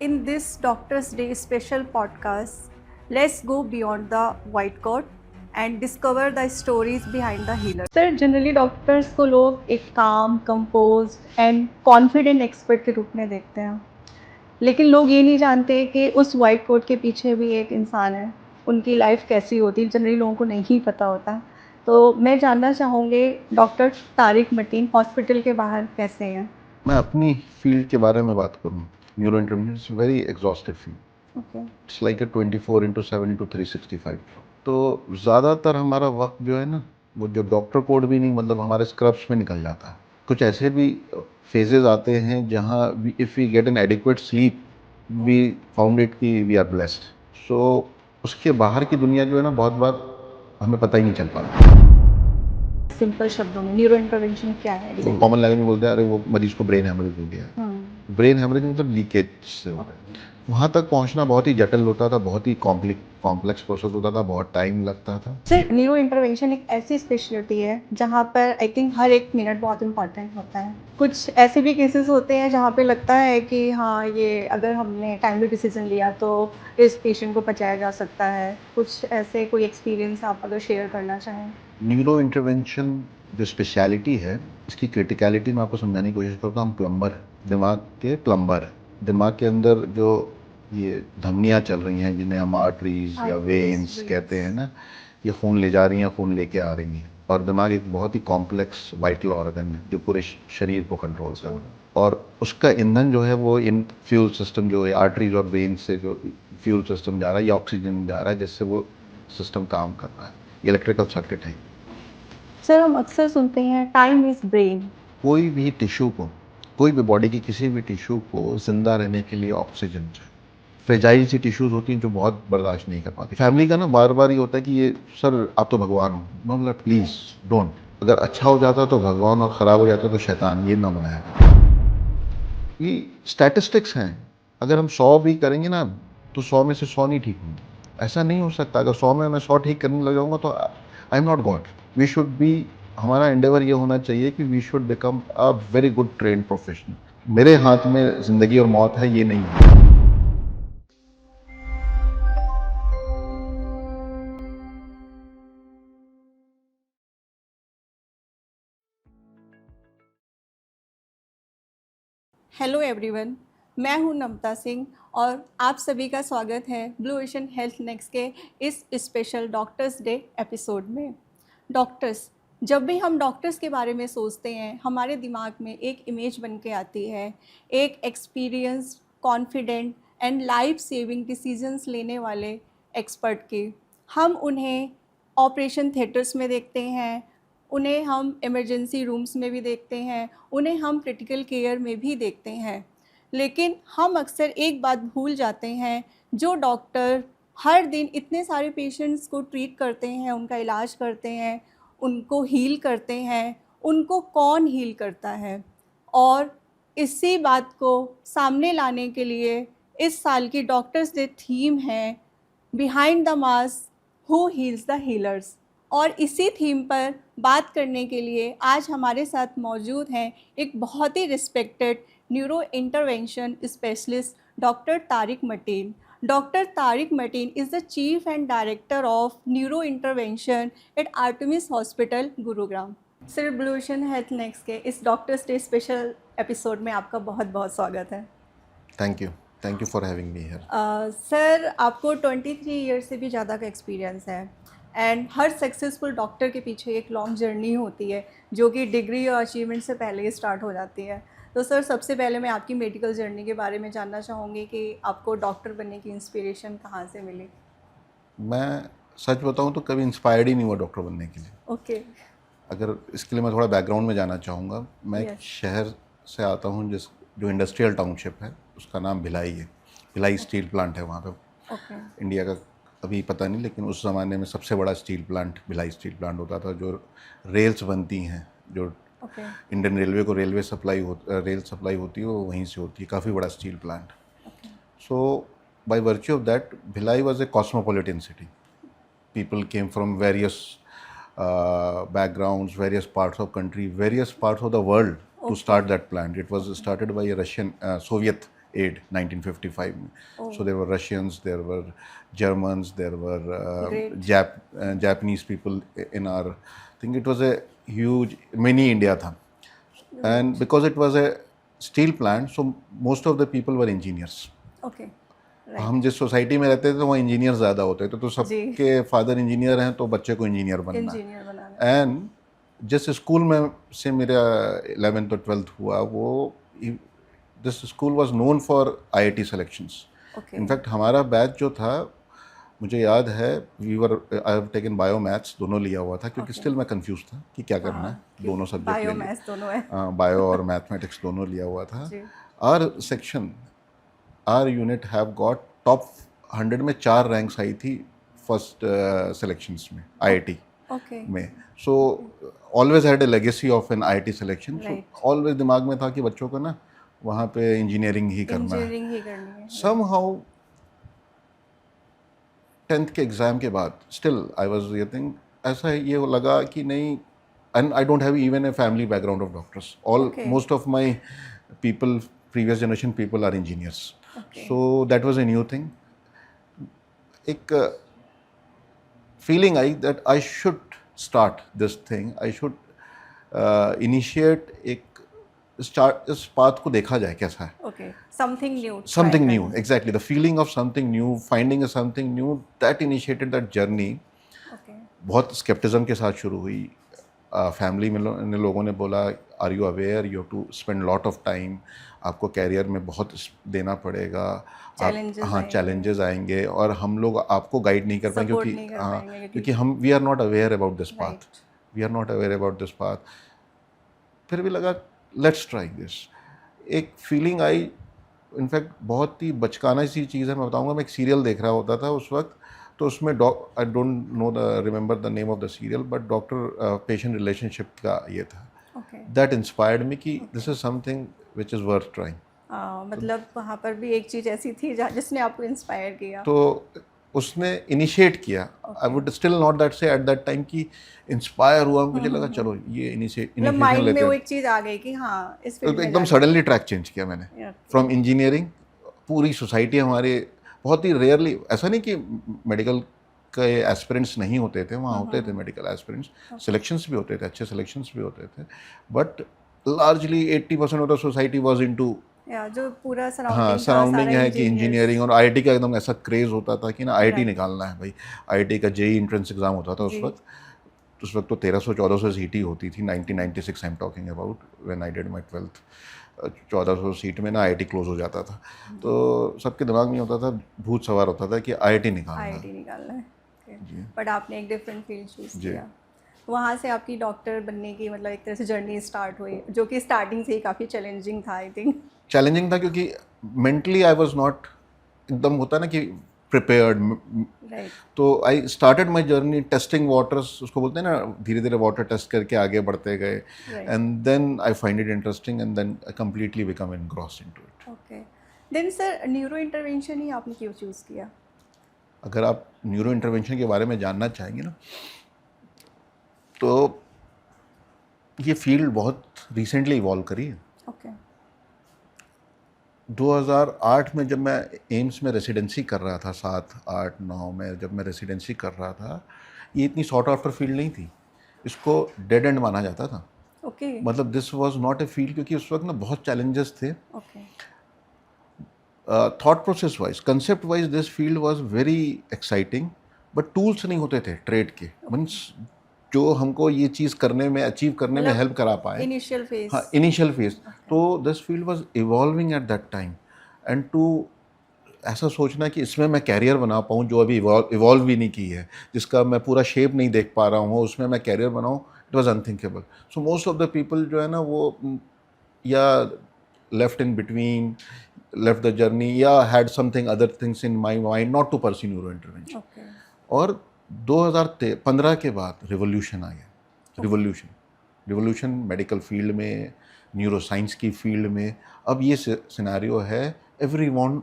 In this Doctor's Day special podcast, let's go beyond the white coat and discover the stories behind the healer. Sir generally doctors को लोग एक काम, compose and confident expert के रूप में देखते हैं, लेकिन लोग ये नहीं जानते कि उस वाइट कोट के पीछे भी एक इंसान है। उनकी लाइफ कैसी होती है जनरली लोगों को नहीं पता होता। तो मैं जानना चाहूँगी डॉक्टर तारिक मटीन हॉस्पिटल के बाहर कैसे हैं? मैं अपनी फील्ड के बारे में बात करूँ, neuro intervention is very exhaustive field. Okay. It's like 24/7 तो ज़्यादातर हमारा वक्त जो है ना, वो जो डॉक्टर कोड भी नहीं, मतलब हमारे स्क्रब्स में निकल जाता है। कुछ ऐसे भी फेजेस आते हैं जहाँ if we get an adequate sleep we found it कि वी आर ब्लेस्ड। सो उसके बाहर की दुनिया जो है ना, बहुत बार हमें पता ही नहीं चल पाता। सिंपल शब्दों में न्यूरो इंटरवेंशन क्या है? कॉमन लैंग्वेज में बोलते हैं, अरे वो मरीज को ब्रेन हेमरेज हो गया। ब्रेन हेमरेज मतलब लीकेज से होता है। वहाँ तक पहुँचना बहुत ही जटिल होता था, बहुत ही कॉम्प्लेक्स प्रोसेस होता था, बहुत टाइम लगता था। सर न्यूरो इंटरवेंशन एक ऐसी स्पेशलिटी है जहाँ पर आई थिंक हर एक मिनट बहुत इंपॉर्टेंट होता है। कुछ ऐसे भी केसेस होते हैं जहाँ पे लगता है कि हाँ, ये अगर हमने टाइमली डिसीजन लिया तो इस पेशेंट को बचाया जा सकता है। कुछ ऐसे कोई एक्सपीरियंस आप अगर शेयर करना चाहें? न्यूरो इंटरवेंशन जो स्पेशलिटी है, इसकी क्रिटिकलिटी मैं आपको समझाने की कोशिश करता हूँ। हम प्लम्बर है, दिमाग के प्लम्बर है। दिमाग के अंदर जो ये धमनियाँ चल रही हैं, जिन्हें हम आर्टरीज या वेन्स कहते हैं ना, ये खून ले जा रही हैं, खून लेके आ रही हैं। और दिमाग एक बहुत ही कॉम्प्लेक्स वाइटल ऑर्गन है जो पूरे शरीर को कंट्रोल कर रहा है। और उसका ईंधन जो है वो इन फ्यूल सिस्टम जो है, आर्टरीज और वेन्स से जो फ्यूल सिस्टम जा रहा है या ऑक्सीजन जा रहा है, जिससे वो सिस्टम काम कर रहा है। इलेक्ट्रिकल सर्किट है। सर हम अक्सर सुनते हैं टाइम इज ब्रेन। कोई भी टिश्यू को, कोई भी बॉडी की किसी भी टिश्यू को जिंदा रहने के लिए ऑक्सीजन चाहिए। फ्रेजाइल सी टिश्यूज होती हैं जो बहुत बर्दाश्त नहीं कर पाती। फैमिली का ना बार बार ये होता है कि ये सर आप तो भगवान हो। मैं बोला प्लीज डोंट। अगर अच्छा हो जाता तो भगवान और खराब हो जाता तो शैतान, ये ना बनाया। ये स्टैटिस्टिक्स हैं। अगर हम 100 भी करेंगे ना, तो 100 में से 100 नहीं ठीक होंगे। ऐसा नहीं हो सकता। अगर 100 में मैं 100 ठीक करने लग जाऊंगा तो I am not God. We should be, हमारा एंडेवर ये होना चाहिए कि we should become a very good trained professional. मेरे हाथ में जिंदगी और मौत है, ये नहीं है। हेलो एवरीवन, मैं हूं नमता सिंह और आप सभी का स्वागत है ब्लू ओशन हेल्थ नेक्स्ट के इस स्पेशल डॉक्टर्स डे एपिसोड में। डॉक्टर्स, जब भी हम डॉक्टर्स के बारे में सोचते हैं हमारे दिमाग में एक इमेज बन के आती है, एक experience, confident and life saving decisions लेने वाले एक्सपर्ट की। हम उन्हें ऑपरेशन थिएटर्स में देखते हैं, उन्हें हम इमरजेंसी रूम्स में भी देखते हैं, उन्हें हम क्रिटिकल केयर में भी देखते हैं। लेकिन हम अक्सर एक बात भूल जाते हैं, जो डॉक्टर हर दिन इतने सारे पेशेंट्स को ट्रीट करते हैं, उनका इलाज करते हैं, उनको हील करते हैं, उनको कौन हील करता है? और इसी बात को सामने लाने के लिए इस साल की डॉक्टर्स डे थीम है behind the mask who heels the healers. और इसी थीम पर बात करने के लिए आज हमारे साथ मौजूद हैं एक बहुत ही respected neuro intervention specialist doctor Tariq Mateen. Doctor Tariq Mateen is the chief and director of neuro intervention at Artemis hospital Gurugram. Sir Blue Ocean Health Next के इस डॉक्टर्स डे स्पेशल एपिसोड में आपका बहुत बहुत स्वागत है। Thank you for having me here. Sir आपको 23 year से भी ज़्यादा का एक्सपीरियंस है एंड हर सक्सेसफुल डॉक्टर के पीछे एक लॉन्ग जर्नी होती है जो कि डिग्री और अचीवमेंट से पहले ही स्टार्ट हो जाती है। तो सर सबसे पहले मैं आपकी मेडिकल जर्नी के बारे में जानना चाहूँगी कि आपको डॉक्टर बनने की इंस्पिरेशन कहाँ से मिली? मैं सच बताऊं तो कभी इंस्पायर्ड ही नहीं हुआ डॉक्टर बनने के लिए। ओके। अगर इसके लिए मैं थोड़ा बैकग्राउंड में जाना चाहूँगा। मैं एक यस। शहर से आता हूँ जो इंडस्ट्रियल टाउनशिप है, उसका नाम भिलाई है। भिलाई स्टील प्लांट है वहाँ पे। ओके। इंडिया का अभी पता नहीं, लेकिन उस ज़माने में सबसे बड़ा steel plant Bhilai steel plant होता था। जो रेल्स बनती हैं, जो ओके। इंडियन रेलवे को रेल सप्लाई होती है, वो वहीं से होती है। काफ़ी बड़ा steel plant. Okay. So by virtue of that, Bhilai was a cosmopolitan city. People came from various backgrounds, various parts of country, various parts of the world to start that plant. It was started by a Russian Soviet aid 1955 में. Oh. So there were Russians, there were Germans, there were Great. Japanese people in our thing. It was a huge mini India था. And because it was a steel plant, so most of the people were engineers. Okay. हम जिस society में रहते थे तो वहाँ engineer ज़्यादा होते थे, तो सबके फादर इंजीनियर हैं तो बच्चे को इंजीनियर बनना है. एंड जिस स्कूल में से मेरा 11th और 12th हुआ, वो this school was known for IIT selections. In fact हमारा बैच जो था, मुझे याद है, I have taken bio maths, दोनों लिया हुआ था, क्योंकि स्टिल मैं कंफ्यूज था कि क्या करना है. दोनों सब्जेक्ट बायो और मैथमेटिक्स दोनों लिया हुआ था. Our section, our unit have got top 100 में 4 रैंक्स आई थी फर्स्ट सिलेक्शंस में आईआईटी में. So always had a legacy of N IIT selection. So always दिमाग में था कि बच्चों को ना वहाँ पे इंजीनियरिंग ही करना है. समहाउ 10th के एग्ज़ाम के बाद स्टिल आई वाज ये थिंग, ऐसा ये लगा कि नहीं, and I don't have even a family background of doctors. All most of my people, previous generation people are engineers. So that was a new thing. एक feeling I that I should start this thing. I should initiate इस path को देखा जाए कैसा है. Okay. Something new. Something new. Exactly. The feeling of something new, finding a something new, that initiated that journey. Okay. बहुत skepticism के साथ शुरू हुई. फैमिली में लोगों ने बोला, are you aware, you have to spend lot of time, आपको कैरियर में बहुत देना पड़ेगा, चैलेंजेस आएंगे और हम लोग आपको गाइड नहीं कर पाएंगे क्योंकि हम we are not aware about this path, we are not aware about this path. फिर भी लगा लेट्स ट्राई दिस. एक फीलिंग आई, इनफैक्ट बहुत ही बचकाना सी चीज़ है, मैं बताऊंगा. मैं एक सीरियल देख रहा होता था उस वक्त, तो उसमें आई don't no remember the name of the serial, but doctor patient relationship का ये था. दैट इंस्पायर्ड मी कि this is something which is worth trying. मतलब वहाँ पर भी एक चीज़ ऐसी थी जिसने आपको इंस्पायर किया. तो उसने इनिशिएट किया. I would still not that से एट दैट टाइम कि इंस्पायर हुआ, मुझे लगा चलो ये इनिशिएशन माइंड लेते में वो हैं. एक चीज़ आ गई कि हाँ इस फील्ड में एकदम सडनली ट्रैक चेंज किया मैंने फ्रॉम इंजीनियरिंग. पूरी सोसाइटी हमारे बहुत ही रेयरली, ऐसा नहीं कि मेडिकल के एस्पिरेंट्स नहीं होते थे, वहाँ होते थे मेडिकल एस्पिरेंट्स, सिलेक्शंस भी होते थे, अच्छे सिलेक्शंस भी होते थे, but largely 80% of the society was into, जो पूरा सराउंडिंग है कि इंजीनियरिंग. और आईआईटी का एकदम ऐसा क्रेज होता था कि ना आईआईटी निकालना है भाई. आईआईटी का जेईई एंट्रेंस एग्जाम होता था उस वक्त तो 1300-1400 सीट ही होती थी. 1996 I am talking about, when I did my 12th. 1400 seat में ना आईआईटी क्लोज हो जाता था. तो सबके दिमाग में होता था, भूत सवार होता था कि आईआईटी निकालना है. बट आपने एक डिफरेंट फील्ड चूज़ किया. वहाँ से आपकी डॉक्टर बनने की मतलब एक तरह से जर्नी स्टार्ट हुई, जो कि स्टार्टिंग से ही काफ़ी चैलेंजिंग था. आई थिंक चैलेंजिंग था क्योंकि मेंटली आई वाज नॉट एकदम, होता ना कि प्रिपेयर्ड. तो I started my journey testing waters, उसको बोलते हैं ना, धीरे धीरे वाटर टेस्ट करके आगे बढ़ते गए. And then I find it interesting and then I completely become engrossed into it. Okay. Then sir neuro intervention ही आपने क्यों चूज़ किया? अगर आप न्यूरो इंटरवेंशन के बारे में जानना चाहेंगे ना, तो ये फील्ड बहुत रिसेंटली इवॉल्व करी है. ओके. 2008 में जब मैं एम्स में रेसिडेंसी कर रहा था, 7, 8, 9 में जब मैं रेसिडेंसी कर रहा था, ये इतनी सॉर्ट आफ्टर फील्ड नहीं थी. इसको डेड एंड माना जाता था. ओके. मतलब this was not a field, क्योंकि उस वक्त ना बहुत चैलेंजेस थे. Okay. Thought process wise, concept wise this field was very exciting, but tools नहीं होते थे ट्रेड के. मीन्स जो हमको ये चीज़ करने में, अचीव करने में हेल्प करा पाए. Initial phase. हाँ, इनिशियल फेज. तो this field was evolving at that time. And to ऐसा सोचना कि इसमें मैं कैरियर बना पाऊँ जो अभी इवॉल्व भी नहीं की है, जिसका मैं पूरा शेप नहीं देख पा रहा हूँ, उसमें मैं कैरियर बनाऊँ, it was unthinkable. So most of the people जो है ना, वो या left in between, left the journey, या had something other things in my mind not to pursue neuro intervention. और 2015 के बाद रिवोल्यूशन आ गया. रिवोल्यूशन मेडिकल फील्ड में, न्यूरो साइंस की फील्ड में. अब ये सिनेरियो है, everyone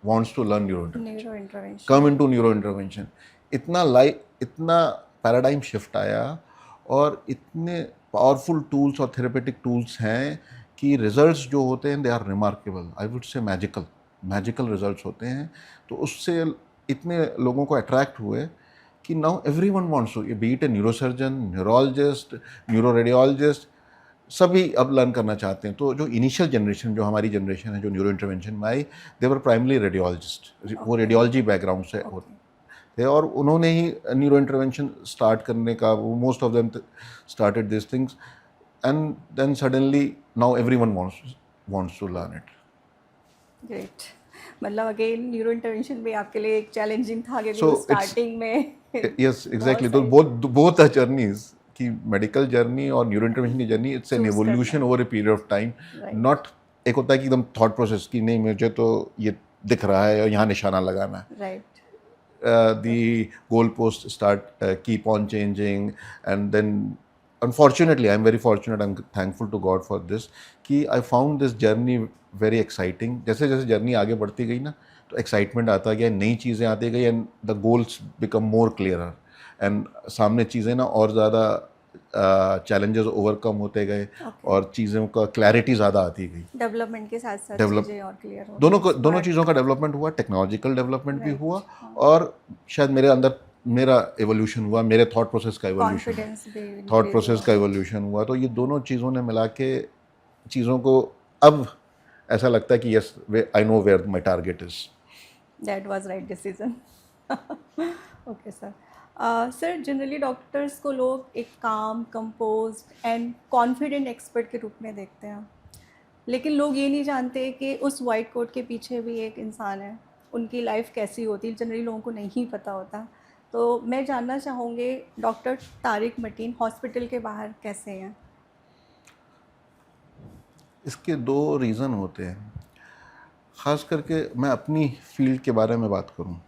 wants to learn neuro intervention, come into neuro intervention. इतना पैराडाइम शिफ्ट आया और इतने पावरफुल टूल्स और थेरेपेटिक टूल्स हैं कि रिजल्ट्स जो होते हैं they are remarkable, I would say magical results होते हैं। तो उससे इतने लोगों को अट्रैक्ट हुए कि now everyone wants to, be it a neurosurgeon, neurologist, neuroradiologist, सभी अब लर्न करना चाहते हैं। तो जो इनिशियल जनरेशन, जो हमारी जनरेशन है जो न्यूरो इंटरवेंशन में आई, दे वर प्राइमली रेडियोलॉजिस्ट, वो रेडियोलॉजी बैकग्राउंड से थे और उन्होंने ही न्यूरो इंटरवेंशन स्टार्ट करने का, most of them started this things and then suddenly now everyone wants to learn it. Great. मतलब अगेन न्यूरो इंटरवेंशन भी आपके लिए एक चैलेंजिंग था क्योंकि So स्टार्टिंग में यस एग्जैक्टली, तो बोथ आर जर्नीज की मेडिकल जर्नी और न्यूरो इंटरवेंशन की journey, it's an evolution over a period of time. Not एक होता है कि एकदम थॉट प्रोसेस की नहीं मुझे तो ये दिख रहा है और यहाँ निशाना लगाना है, right. the goalposts keep on changing, and then unfortunately I'm very fortunate, I'm thankful to God for this, कि I found this journey very exciting। जैसे जैसे जर्नी आगे बढ़ती गई ना तो एक्साइटमेंट आता गया, नई चीज़ें आती गई and the goals become more clearer and सामने चीज़ें ना और ज़्यादा चैलेंजेस ओवरकम होते गए और चीज़ों का क्लैरिटी ज़्यादा आती गई। डेवलपमेंट के साथ साथ चीज़ें और क्लियर हो, दोनों चीज़ों का डेवलपमेंट हुआ, टेक्नोलॉजिकल डेवलपमेंट भी हुआ और शायद मेरे अंदर मेरा एवोल्यूशन हुआ, मेरे थॉट प्रोसेस का एवोल्यूशन हुआ। तो ये दोनों चीज़ों ने मिला के चीज़ों को अब ऐसा लगता है कि yes I know where my target is. That was right decision. Okay sir. Sir generally doctors को लोग एक काम, कंपोज्ड एंड कॉन्फिडेंट एक्सपर्ट के रूप में देखते हैं, लेकिन लोग ये नहीं जानते कि उस वाइट कोट के पीछे भी एक इंसान है, उनकी लाइफ कैसी होती है, जनरली लोगों को नहीं पता होता। तो मैं जानना चाहूँगी डॉक्टर तारिक मटीन हॉस्पिटल के बाहर कैसे हैं? इसके दो रीज़न होते हैं, ख़ास करके मैं अपनी फील्ड के बारे में बात करूँ,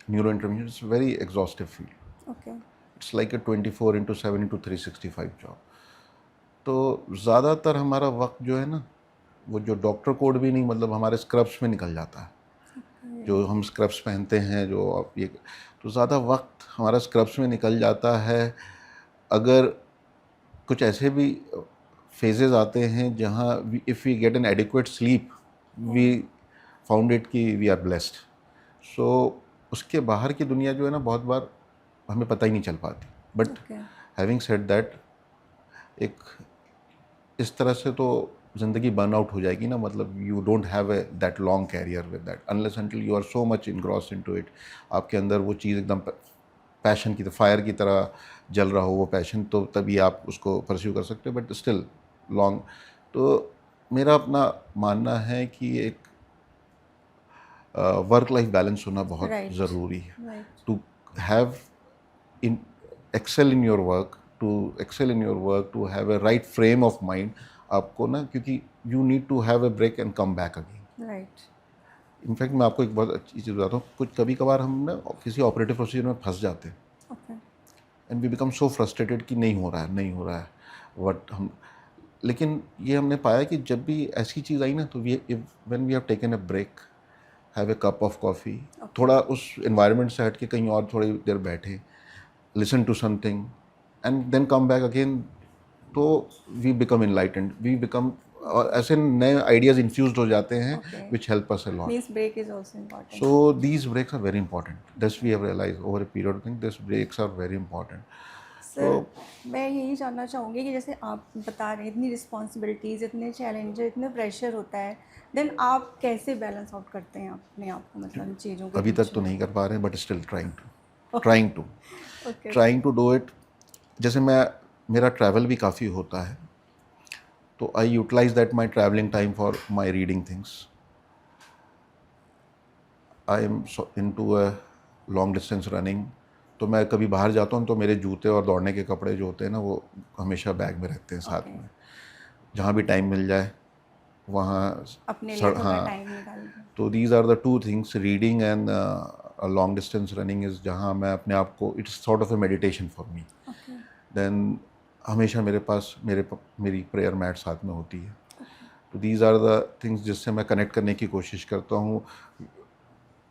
neuro intervention is very exhaustive field. Okay. It's like a 24/7 365 job. तो ज़्यादातर हमारा वक्त जो है ना, वो जो डॉक्टर कोड भी नहीं, मतलब हमारे स्क्रब्स में निकल जाता है। जो हम स्क्रब्स पहनते हैं, जो आप ये, तो ज़्यादा वक्त हमारा स्क्रब्स में निकल जाता है। अगर कुछ ऐसे भी फेजेस आते हैं जहाँ if we get an adequate sleep, we found it कि वी आर ब्लेस्ड। सो उसके बाहर की दुनिया जो है ना, बहुत बार हमें पता ही नहीं चल पाती। बट हैविंग सेड दैट, एक इस तरह से तो ज़िंदगी बर्न आउट हो जाएगी ना, मतलब you don't have a that long career with that unless until you are so much engrossed into it. आपके अंदर वो चीज़ एकदम पैशन की, फायर की तरह जल रहा हो वो पैशन, तो तभी आप उसको परस्यू कर सकते हो, बट स्टिल लॉन्ग। तो मेरा अपना मानना है कि एक वर्क लाइफ बैलेंस होना बहुत ज़रूरी है to have in excel in your work, to have a right frame of mind आपको ना, क्योंकि you need to have a break and come back again. Right. In fact मैं आपको एक बहुत अच्छी चीज़ बताता हूँ, कुछ कभी कभार हम ना किसी ऑपरेटिव प्रोसीजर में फंस जाते हैं and we become so frustrated कि नहीं हो रहा है बट हम, लेकिन ये हमने पाया कि जब भी ऐसी चीज़ आई ना, तो when we have taken a break, have a cup of coffee, थोड़ा उस एनवायरनमेंट से हट के कहीं और थोड़ी देर बैठे, listen to something and then come back again, तो we become enlightened, we become, ऐसे नए आइडियाज इन्फ्यूज्ड हो जाते हैं which help us a lot. Means break is also important. So these breaks are very important, this we have realised over a period of time, this breaks are very important. Sir मैं यही जानना चाहूँगी कि जैसे आप बता रहे हैं इतनी रिस्पॉन्सिबिलिटीज़, इतने चैलेंज, इतने प्रेशर होता है, देन आप कैसे बैलेंस आउट करते हैं अपने आप को, मतलब चीज़ों को? अभी तक तो नहीं कर पा रहे हैं, but still trying to do it. जैसे मेरा ट्रैवल भी काफ़ी होता है, तो I utilise that my travelling time for my reading things. I am into a long distance running, तो मैं कभी बाहर जाता हूँ तो मेरे जूते और दौड़ने के कपड़े जो होते हैं ना, वो हमेशा बैग में रहते हैं साथ में, जहाँ भी टाइम मिल जाए वहाँ अपने लिए टाइम निकाल। तो these are the two things, reading and long distance running is, जहाँ मैं अपने आप को, it's sort of a meditation for me. Then हमेशा मेरे पास मेरी प्रेयर मैट साथ में होती है। तो दीज आर द थिंग्स जिससे मैं कनेक्ट करने की कोशिश करता हूँ,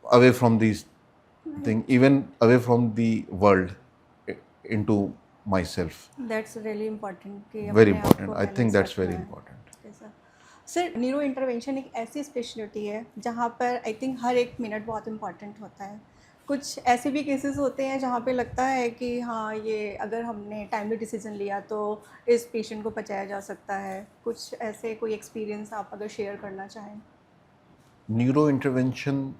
away from these thing, even away from the world, into my self. That's really important. Very important, I think that's very important. Sir, neuro intervention एक ऐसी स्पेशलिटी है जहाँ पर आई थिंक हर एक मिनट बहुत इंपॉर्टेंट होता है। कुछ ऐसे भी केसेस होते हैं जहाँ पे लगता है कि हाँ, ये अगर हमने टाइमली डिसीजन लिया तो इस पेशेंट को बचाया जा सकता है। कुछ ऐसे कोई एक्सपीरियंस आप अगर शेयर करना चाहें? न्यूरो इंटरवेंशन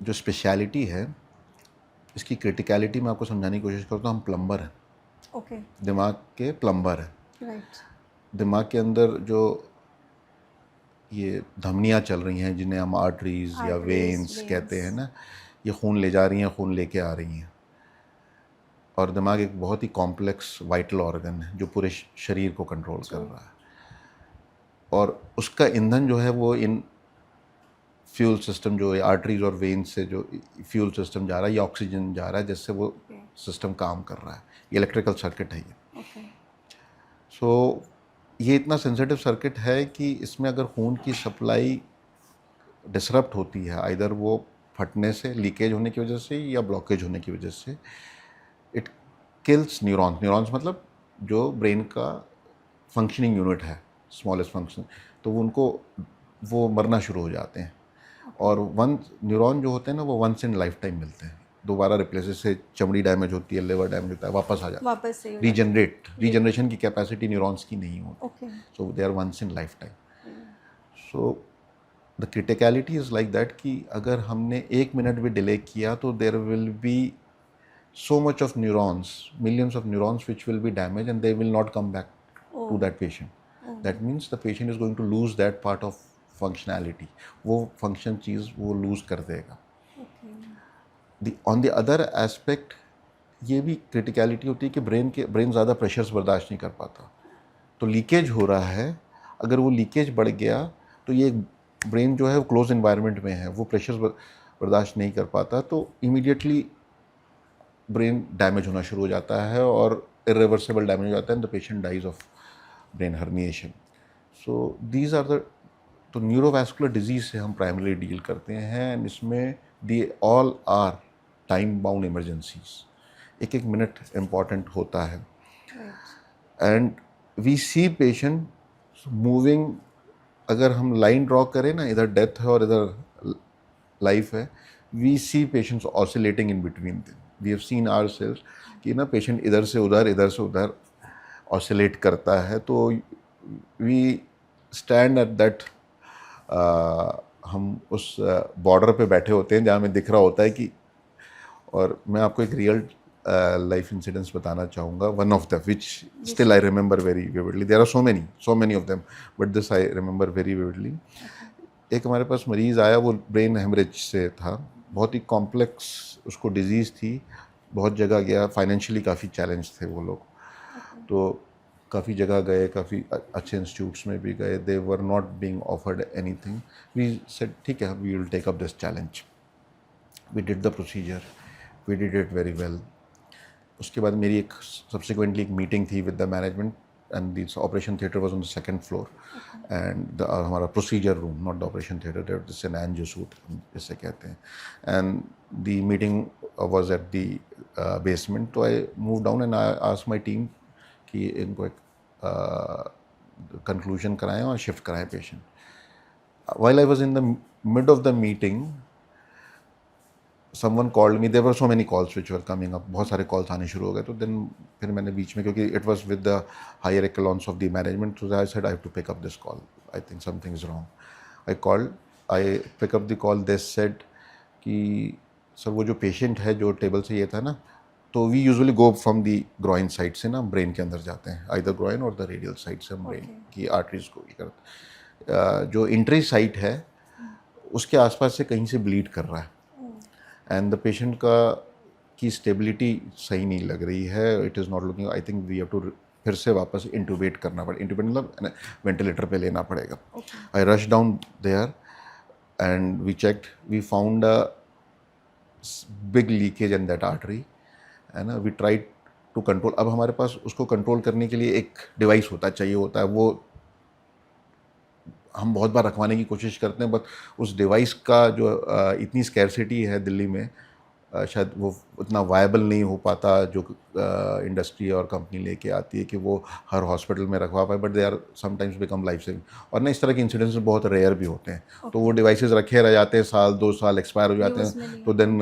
जो स्पेशलिटी है, इसकी क्रिटिकलिटी मैं आपको समझाने की कोशिश करता हूँ। हम प्लम्बर हैं, ओके, दिमाग के प्लम्बर हैं। राइट, दिमाग के अंदर जो ये धमनियाँ चल रही हैं, जिन्हें हम आर्टरीज या वेन्स कहते हैं ना, ये खून ले जा रही हैं, खून लेके आ रही हैं। और दिमाग एक बहुत ही कॉम्प्लेक्स वाइटल ऑर्गन है जो पूरे शरीर को कंट्रोल कर रहा है, और उसका ईंधन जो है वो इन फ्यूल सिस्टम, जो आर्टरीज और वेन्स से जो फ्यूल सिस्टम जा रहा है, ये ऑक्सीजन जा रहा है, जिससे वो सिस्टम काम कर रहा है। ये इलेक्ट्रिकल सर्किट है ये। सो ये इतना सेंसिटिव सर्किट है कि इसमें अगर खून की सप्लाई डिसरप्ट होती है, आइदर वो फटने से, लीकेज होने की वजह से, या ब्लॉकेज होने की वजह से, इट किल्स न्यूरॉन्स। न्यूरॉन्स मतलब जो ब्रेन का फंक्शनिंग यूनिट है, स्मॉलेस्ट फंक्शन, तो वो मरना शुरू हो जाते हैं। और वन न्यूरॉन जो होते हैं ना, वो वंस इन लाइफ टाइम मिलते हैं, दोबारा रिप्लेस, से चमड़ी डैमेज होती है, लिवर डैमेज होता है, वापस आ जाता है, वापस से रीजनरेशन की कैपेसिटी न्यूरॉन्स की नहीं होती। So they are once in life time. So the criticality is like that कि अगर हमने 1 मिनट भी डिले किया तो there will be so much of neurons, millions of neurons which will be damaged and they will not come back to that patient. That means the patient is going to lose that part of functionality. वो function चीज़ वो lose कर देगा। On the other aspect, ये भी criticality होती है कि brain ज़्यादा प्रेशर्स बर्दाश्त नहीं कर पाता, तो लीकेज हो रहा है। अगर वो लीकेज बढ़ गया तो ये ब्रेन जो है वो क्लोज इन्वायरमेंट में है, वो प्रेशर्स बर्दाश्त नहीं कर पाता, तो इमीडिएटली ब्रेन डैमेज होना शुरू हो जाता है और इरिवर्सिबल डैमेज हो जाता है, the patient dies of brain herniation. So these are the, तो न्यूरोवैस्कुलर डिजीज से हम प्राइमरी डील करते हैं, एंड इसमें the all are time bound emergencies. एक एक मिनट इम्पॉर्टेंट होता है, and we see patient moving. अगर हम लाइन ड्रॉ करें ना, इधर डेथ है और इधर लाइफ है, we see patients oscillating in between them. We have seen ourselves कि ना पेशेंट इधर से उधर ऑसिलेट करता है, तो वी स्टैंड एट दैट, हम उस बॉर्डर पे बैठे होते हैं जहाँ हमें दिख रहा होता है कि, और मैं आपको एक रियल लाइफ इंसिडेंट्स बताना चाहूँगा, one of the which still I remember very vividly. There are so many of them, but this I remember very vividly. एक हमारे पास मरीज़ आया, वो ब्रेन हेमरेज से था, बहुत ही कॉम्प्लेक्स उसको डिजीज़ थी, बहुत जगह गया, फाइनेंशियली काफ़ी चैलेंज थे वो लोग, तो काफ़ी जगह गए, काफ़ी अच्छे इंस्टीट्यूट्स में भी गए, they were not being offered anything. We said ठीक है, we will take up this challenge. We did the procedure, we did it very well. उसके बाद मेरी एक सब्सिक्वेंटली एक मीटिंग थी with the management, and this operation theatre was on the second floor, and हमारा procedure room, not the operation theatre, that is an angio suite जिसे कहते हैं, and the meeting was at the basement. तो I move down and I asked my team कि इनको एक conclusion कराएं और शिफ्ट कराएं patient. While I was in the mid of the meeting, someone called me. There were so many calls which were coming up, बहुत सारे calls आने शुरू हो गए, तो then फिर मैंने बीच में, क्योंकि it was with the higher echelons of the management, so I said I have to pick up this call, I think something is wrong. I called, I pick up the call, they said कि sir वो जो patient है जो table से ये था ना, तो we usually go from the groin side से ना ब्रेन के अंदर जाते हैं, आइदर ग्रॉइन और द रेडियल साइड से हम ब्रेन की आर्टरीज को ये करते, जो इंट्री साइट है उसके आसपास से कहीं से ब्लीड कर रहा है, एंड द पेशेंट की स्टेबिलिटी सही नहीं लग रही है, it is not looking, I think we have to फिर से वापस इंटूबेट करना पड़ेगा, इंटूबेट मतलब वेंटिलेटर पे लेना पड़ेगा। I rush down there and we checked, we found a big leakage in that artery, है ना। We tried to control. अब हमारे पास उसको कंट्रोल करने के लिए एक डिवाइस चाहिए होता है, वो हम बहुत बार रखवाने की कोशिश करते हैं, बट उस डिवाइस का जो इतनी स्कैरसिटी है दिल्ली में, शायद वो उतना वायबल नहीं हो पाता जो इंडस्ट्री और कंपनी लेके आती है कि वो हर हॉस्पिटल में रखवा पाए, but they are sometimes become life saving. और ना इस तरह के इंसिडेंट्स बहुत रेयर भी होते हैं। तो वो डिवाइसेस रखे रह जाते हैं, साल 2 साल एक्सपायर हो जाते हैं, तो देन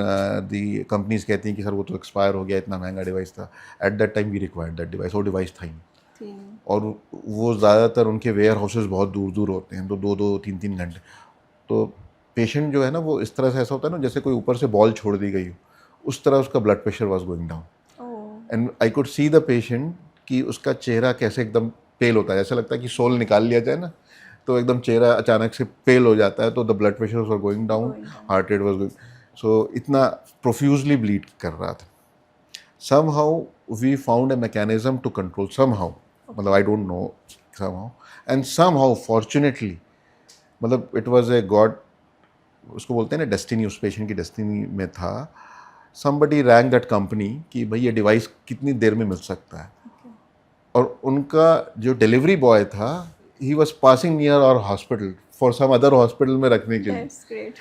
दी कंपनीज कहती हैं कि सर वो तो एक्सपायर हो गया, इतना महंगा डिवाइस था। At that time we required that device, वो डिवाइस था ही नहीं। और वो ज़्यादातर उनके वेयर हाउसेज बहुत दूर दूर होते हैं, तो 2-2, 3-3 घंटे। तो पेशेंट जो है ना वो इस तरह से ऐसा होता है ना जैसे कोई ऊपर से बॉल छोड़ दी गई हो, उस तरह उसका blood pressure was going down and I could see the patient कि उसका चेहरा कैसे एकदम पेल होता है, ऐसा लगता है कि सोल निकाल लिया जाए ना, तो एकदम चेहरा अचानक से पेल हो जाता है। तो the blood pressure was going down, heart rate was going, so इतना प्रोफ्यूजली ब्लीड कर रहा था। somehow we found a mechanism to control, somehow, मतलब I don't know, somehow, and somehow fortunately, मतलब it was a God, उसको बोलते हैं ना डेस्टिनी, उस पेशेंट की डेस्टिनी में था। somebody rang that company कि भाई ये डिवाइस कितनी देर में मिल सकता है, और उनका जो डिलीवरी बॉय था he was passing near our hospital for some other hospital में रखने के लिए। That's great.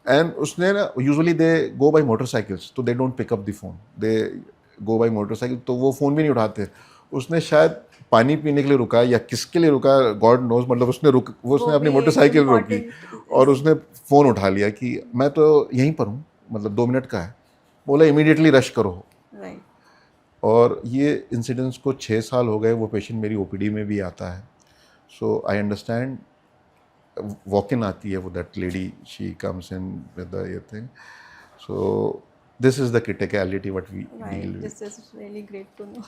एंड उसने ना usually they go by motorcycles, तो they don't pick up the phone, they go by motorcycle, तो वो फ़ोन भी नहीं उठाते। उसने शायद पानी पीने के लिए रुका या किसके लिए रुका, गॉड नोज, मतलब उसने अपनी मोटरसाइकिल रोकी और उसने फ़ोन उठा लिया कि मैं तो यहीं पर हूँ, मतलब 2 मिनट का है। बोला इमीडिएटली रश करो। Right. और ये इंसिडेंट्स को 6 साल हो गए, वो पेशेंट मेरी ओपीडी में भी आता है। सो आई अंडरस्टैंड, walk in आती है वो, that lady, she comes in with the thing, so this is the criticality what we deal with. This is really great to know.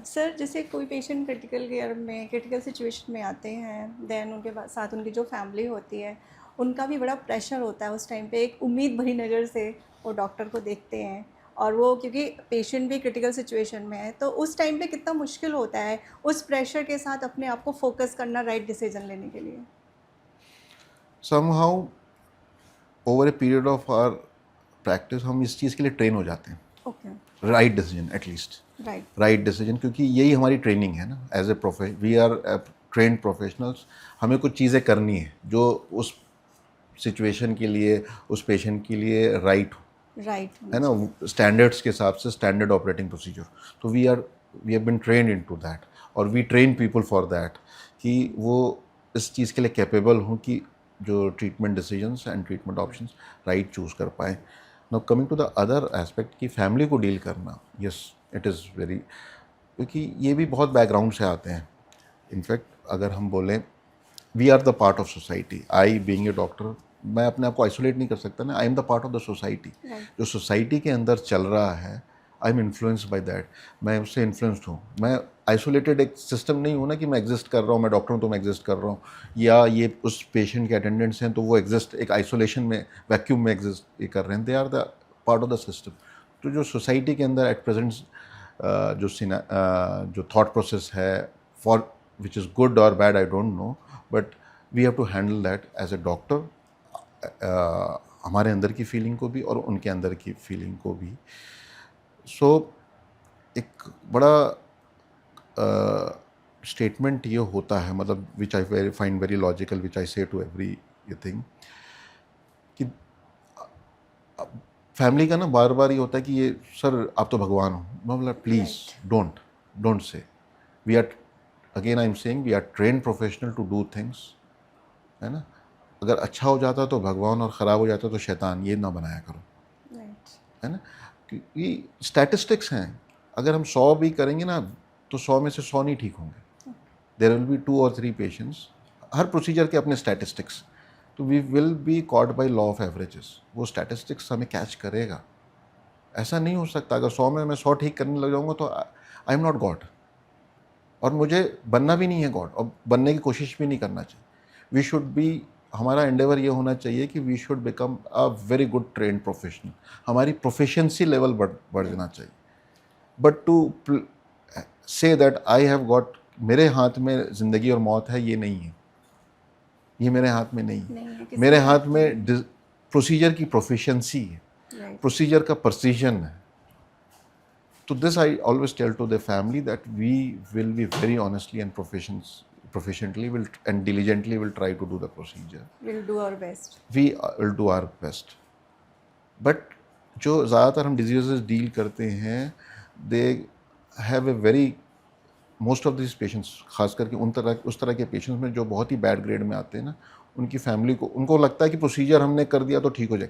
Sir जैसे कोई पेशेंट क्रिटिकल केयर में, critical situation में आते हैं, then उनके साथ उनकी जो फैमिली होती है उनका भी बड़ा प्रेशर होता है उस टाइम पे, एक उम्मीद भरी नज़र से वो डॉक्टर को देखते हैं, और वो क्योंकि पेशेंट भी क्रिटिकल सिचुएशन में है, तो उस टाइम पे कितना मुश्किल होता है उस प्रेशर के साथ अपने आप को फोकस करना राइट डिसीजन लेने के लिए। somehow over a period of our practice हम इस चीज़ के लिए ट्रेन हो जाते हैं। Right decision, at least right decision, क्योंकि यही हमारी ट्रेनिंग है ना, as a we are trained professionals. हमें कुछ चीज़ें करनी है जो उस सिचुएशन के लिए, उस पेशेंट के लिए राइट है ना, स्टैंडर्ड्स के हिसाब से, स्टैंडर्ड ऑपरेटिंग प्रोसीजर। तो we have been trained into that, और we train people for that कि वो इस चीज़ के लिए कैपेबल हों कि जो treatment decisions and treatment options right choose कर पाएँ। Now coming to the other aspect कि फैमिली को डील करना, यस इट इज़ वेरी, क्योंकि ये भी बहुत बैकग्राउंड से आते हैं। इनफैक्ट अगर हम बोलें, we are the part of society. I being a doctor, मैं अपने आप को आइसोलेट नहीं कर सकता ना, I am the part of the society. जो सोसाइटी के अंदर चल रहा है, I am influenced by that, मैं उससे इन्फ्लुएंस्ड हूँ। मैं आइसोलेटेड एक सिस्टम नहीं हूँ ना कि मैं एग्जिस्ट कर रहा हूँ, मैं डॉक्टर हूँ तो मैं एग्जिस्ट कर रहा हूँ, या ये उस पेशेंट के अटेंडेंट्स हैं तो वो एग्जिस्ट एक आइसोलेशन में, वैक्यूम में एग्जिस्ट ये कर रहे हैं। They are the part of the system. तो जो सोसाइटी के अंदर एट प्रेजेंट जो थॉट प्रोसेस है, फॉर विच इज़ गुड और bad I don't know, but we have to handle that as a doctor, हमारे अंदर की फीलिंग को भी और उनके अंदर की फीलिंग को भी। सो एक बड़ा स्टेटमेंट ये होता है, मतलब विच आई फाइंड वेरी लॉजिकल, विच आई से टू एवरी ये थिंग, कि फैमिली का ना बार बार ये होता है कि ये सर आप तो भगवान हो। मतलब please don't say, we are, again I am saying, we are trained professional to do things, है ना। अगर अच्छा हो जाता तो भगवान और ख़राब हो जाता तो शैतान, ये ना बनाया करो, है ना। क्योंकि स्टैटिस्टिक्स हैं, अगर हम 100 भी करेंगे ना तो 100 में से 100 नहीं ठीक होंगे। देयर विल बी 2 और 3 पेशेंट्स, हर प्रोसीजर के अपने स्टैटिस्टिक्स, तो we will be caught by law of averages. वो स्टैटिस्टिक्स हमें कैच करेगा। ऐसा नहीं हो सकता अगर 100 में मैं 100 ठीक करने लग जाऊँगा तो आई एम नॉट गॉड, और मुझे बनना भी नहीं है गॉड, और बनने की कोशिश भी नहीं करना चाहिए। वी शुड बी, हमारा एंडेवर ये होना चाहिए कि we should become a very good trained professional, हमारी प्रोफिशिएंसी लेवल बढ़ जाना चाहिए। But to say that I have got, मेरे हाथ में ज़िंदगी और मौत है, ये नहीं है, ये मेरे हाथ में नहीं है। मेरे हाथ में प्रोसीजर की प्रोफिशिएंसी है, प्रोसीजर का प्रिसीजन है। तो this I always tell to the family that we will be very honestly and proficiently will and diligently will try to do the procedure. We'll do our best. We will do our best. But जो ज़्यादातर हम disease deal करते हैं, they have a very most of this patients, खास करके उस तरह के पेशेंट्स में जो बहुत ही बैड ग्रेड में आते हैं ना, उनकी फैमिली को, उनको लगता है कि प्रोसीजर हमने कर दिया तो ठीक हो जाए.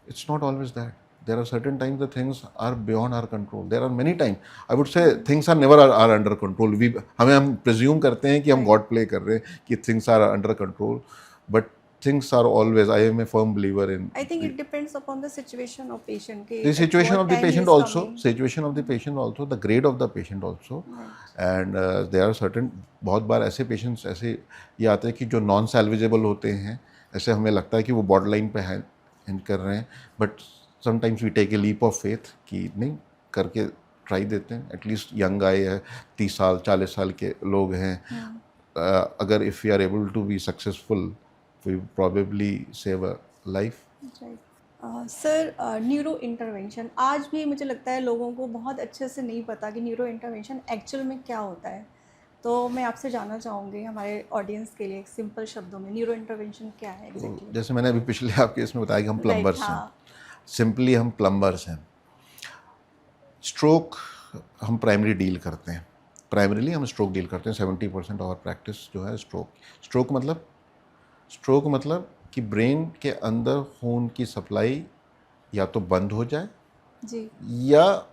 It's not always that. There are certain times the things are beyond our control. There are many times, I would say things are never are under control. हम presume करते हैं कि हम God play कर रहे हैं, कि things are under control, but things are always, I am a firm believer in. I think it depends upon the situation of patient. The situation of the patient also, the grade of the patient also, and there are certain, बहुत बार ऐसे patients ऐसे ये आते हैं कि जो non salvageable होते हैं, ऐसे हमें लगता है कि वो borderline पे हैं, कर रहे हैं, but sometimes we take a leap of faith कि नहीं, करके ट्राई देते हैं. एटलीस्ट यंग आए है, 30 साल 40 साल के लोग हैं, अगर if we are able to be successful we probably save a life. Sir, neuro intervention आज भी मुझे लगता है लोगों को बहुत अच्छे से नहीं पता कि न्यूरो इंटरवेंशन एक्चुअल में क्या होता है. तो मैं आपसे जानना चाहूँगी हमारे ऑडियंस के लिए सिंपल शब्दों में न्यूरो इंटरवेंशन क्या है exactly? जैसे मैंने अभी पिछले आपके इसमें बताया कि हम प्लम्बर्स हैं, सिंपली हम प्लम्बर्स हैं. स्ट्रोक हम प्राइमरी डील करते हैं, प्राइमरीली हम स्ट्रोक डील करते हैं. 70% ऑफ प्रैक्टिस जो है स्ट्रोक मतलब कि ब्रेन के अंदर खून की सप्लाई या तो बंद हो जाए जी, या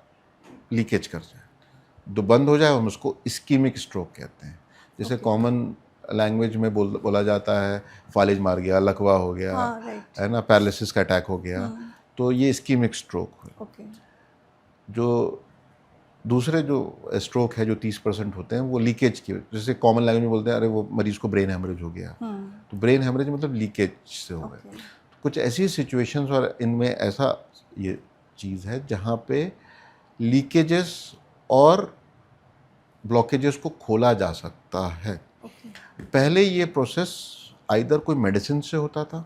लीकेज कर जाए. जो बंद हो जाए हम उसको इस्कीमिक स्ट्रोक कहते हैं. जैसे कॉमन लैंग्वेज में बोला जाता है फालिज मार गया, लकवा हो गया, है ना, पैरालिसिस का अटैक हो गया, तो ये इस्कीमिक स्ट्रोक है. जो दूसरे जो स्ट्रोक है जो 30% होते हैं वो लीकेज की, जैसे कॉमन लैंग्वेज में बोलते हैं अरे वो मरीज को ब्रेन हेमरेज हो गया, तो ब्रेन हेमरेज मतलब लीकेज से हो गया. कुछ ऐसी सिचुएशंस और इनमें ऐसा ये चीज़ है जहाँ पे लीकेजेस और ब्लॉकेजेस को खोला जा सकता है. पहले ये प्रोसेस आइदर कोई मेडिसिन से होता था,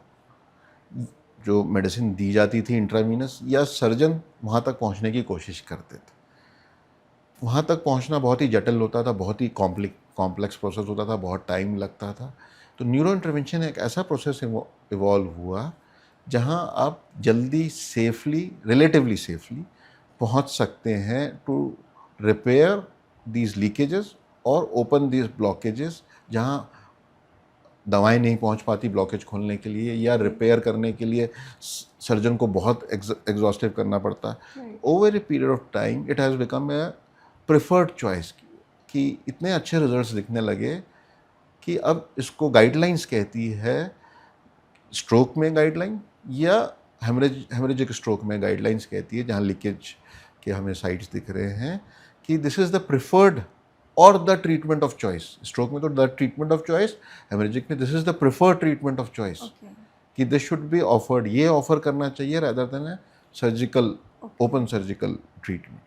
जो मेडिसिन दी जाती थी इंट्रावीनस, या सर्जन वहाँ तक पहुँचने की कोशिश करते थे. वहाँ तक पहुँचना बहुत ही जटिल होता था, बहुत ही कॉम्प्लेक्स प्रोसेस होता था, बहुत टाइम लगता था. तो न्यूरो इंटरवेंशन एक ऐसा प्रोसेस इवॉल्व हुआ जहाँ आप जल्दी सेफली, रिलेटिवली सेफली पहुँच सकते हैं टू रिपेयर दीज लीकेजेस और ओपन दीज ब्लॉकेजेस, जहाँ दवाएं नहीं पहुंच पाती ब्लॉकेज खोलने के लिए, या रिपेयर करने के लिए सर्जन को बहुत एग्जॉस्टिव करना पड़ता है. Over a period of time it has become a preferred choice कि इतने अच्छे रिजल्ट्स दिखने लगे कि अब इसको गाइडलाइंस कहती है, स्ट्रोक में गाइडलाइन या हेमरेजिक स्ट्रोक में गाइडलाइंस कहती है, जहाँ लीकेज के हमें साइट्स दिख रहे हैं, कि दिस इज़ द प्रिफर्ड और the treatment of choice. Stroke में तो the treatment of choice, haemorrhagic में this is the preferred treatment of choice, कि दिस शुड बी ऑफर्ड, ये ऑफर करना चाहिए rather than surgical, open surgical treatment.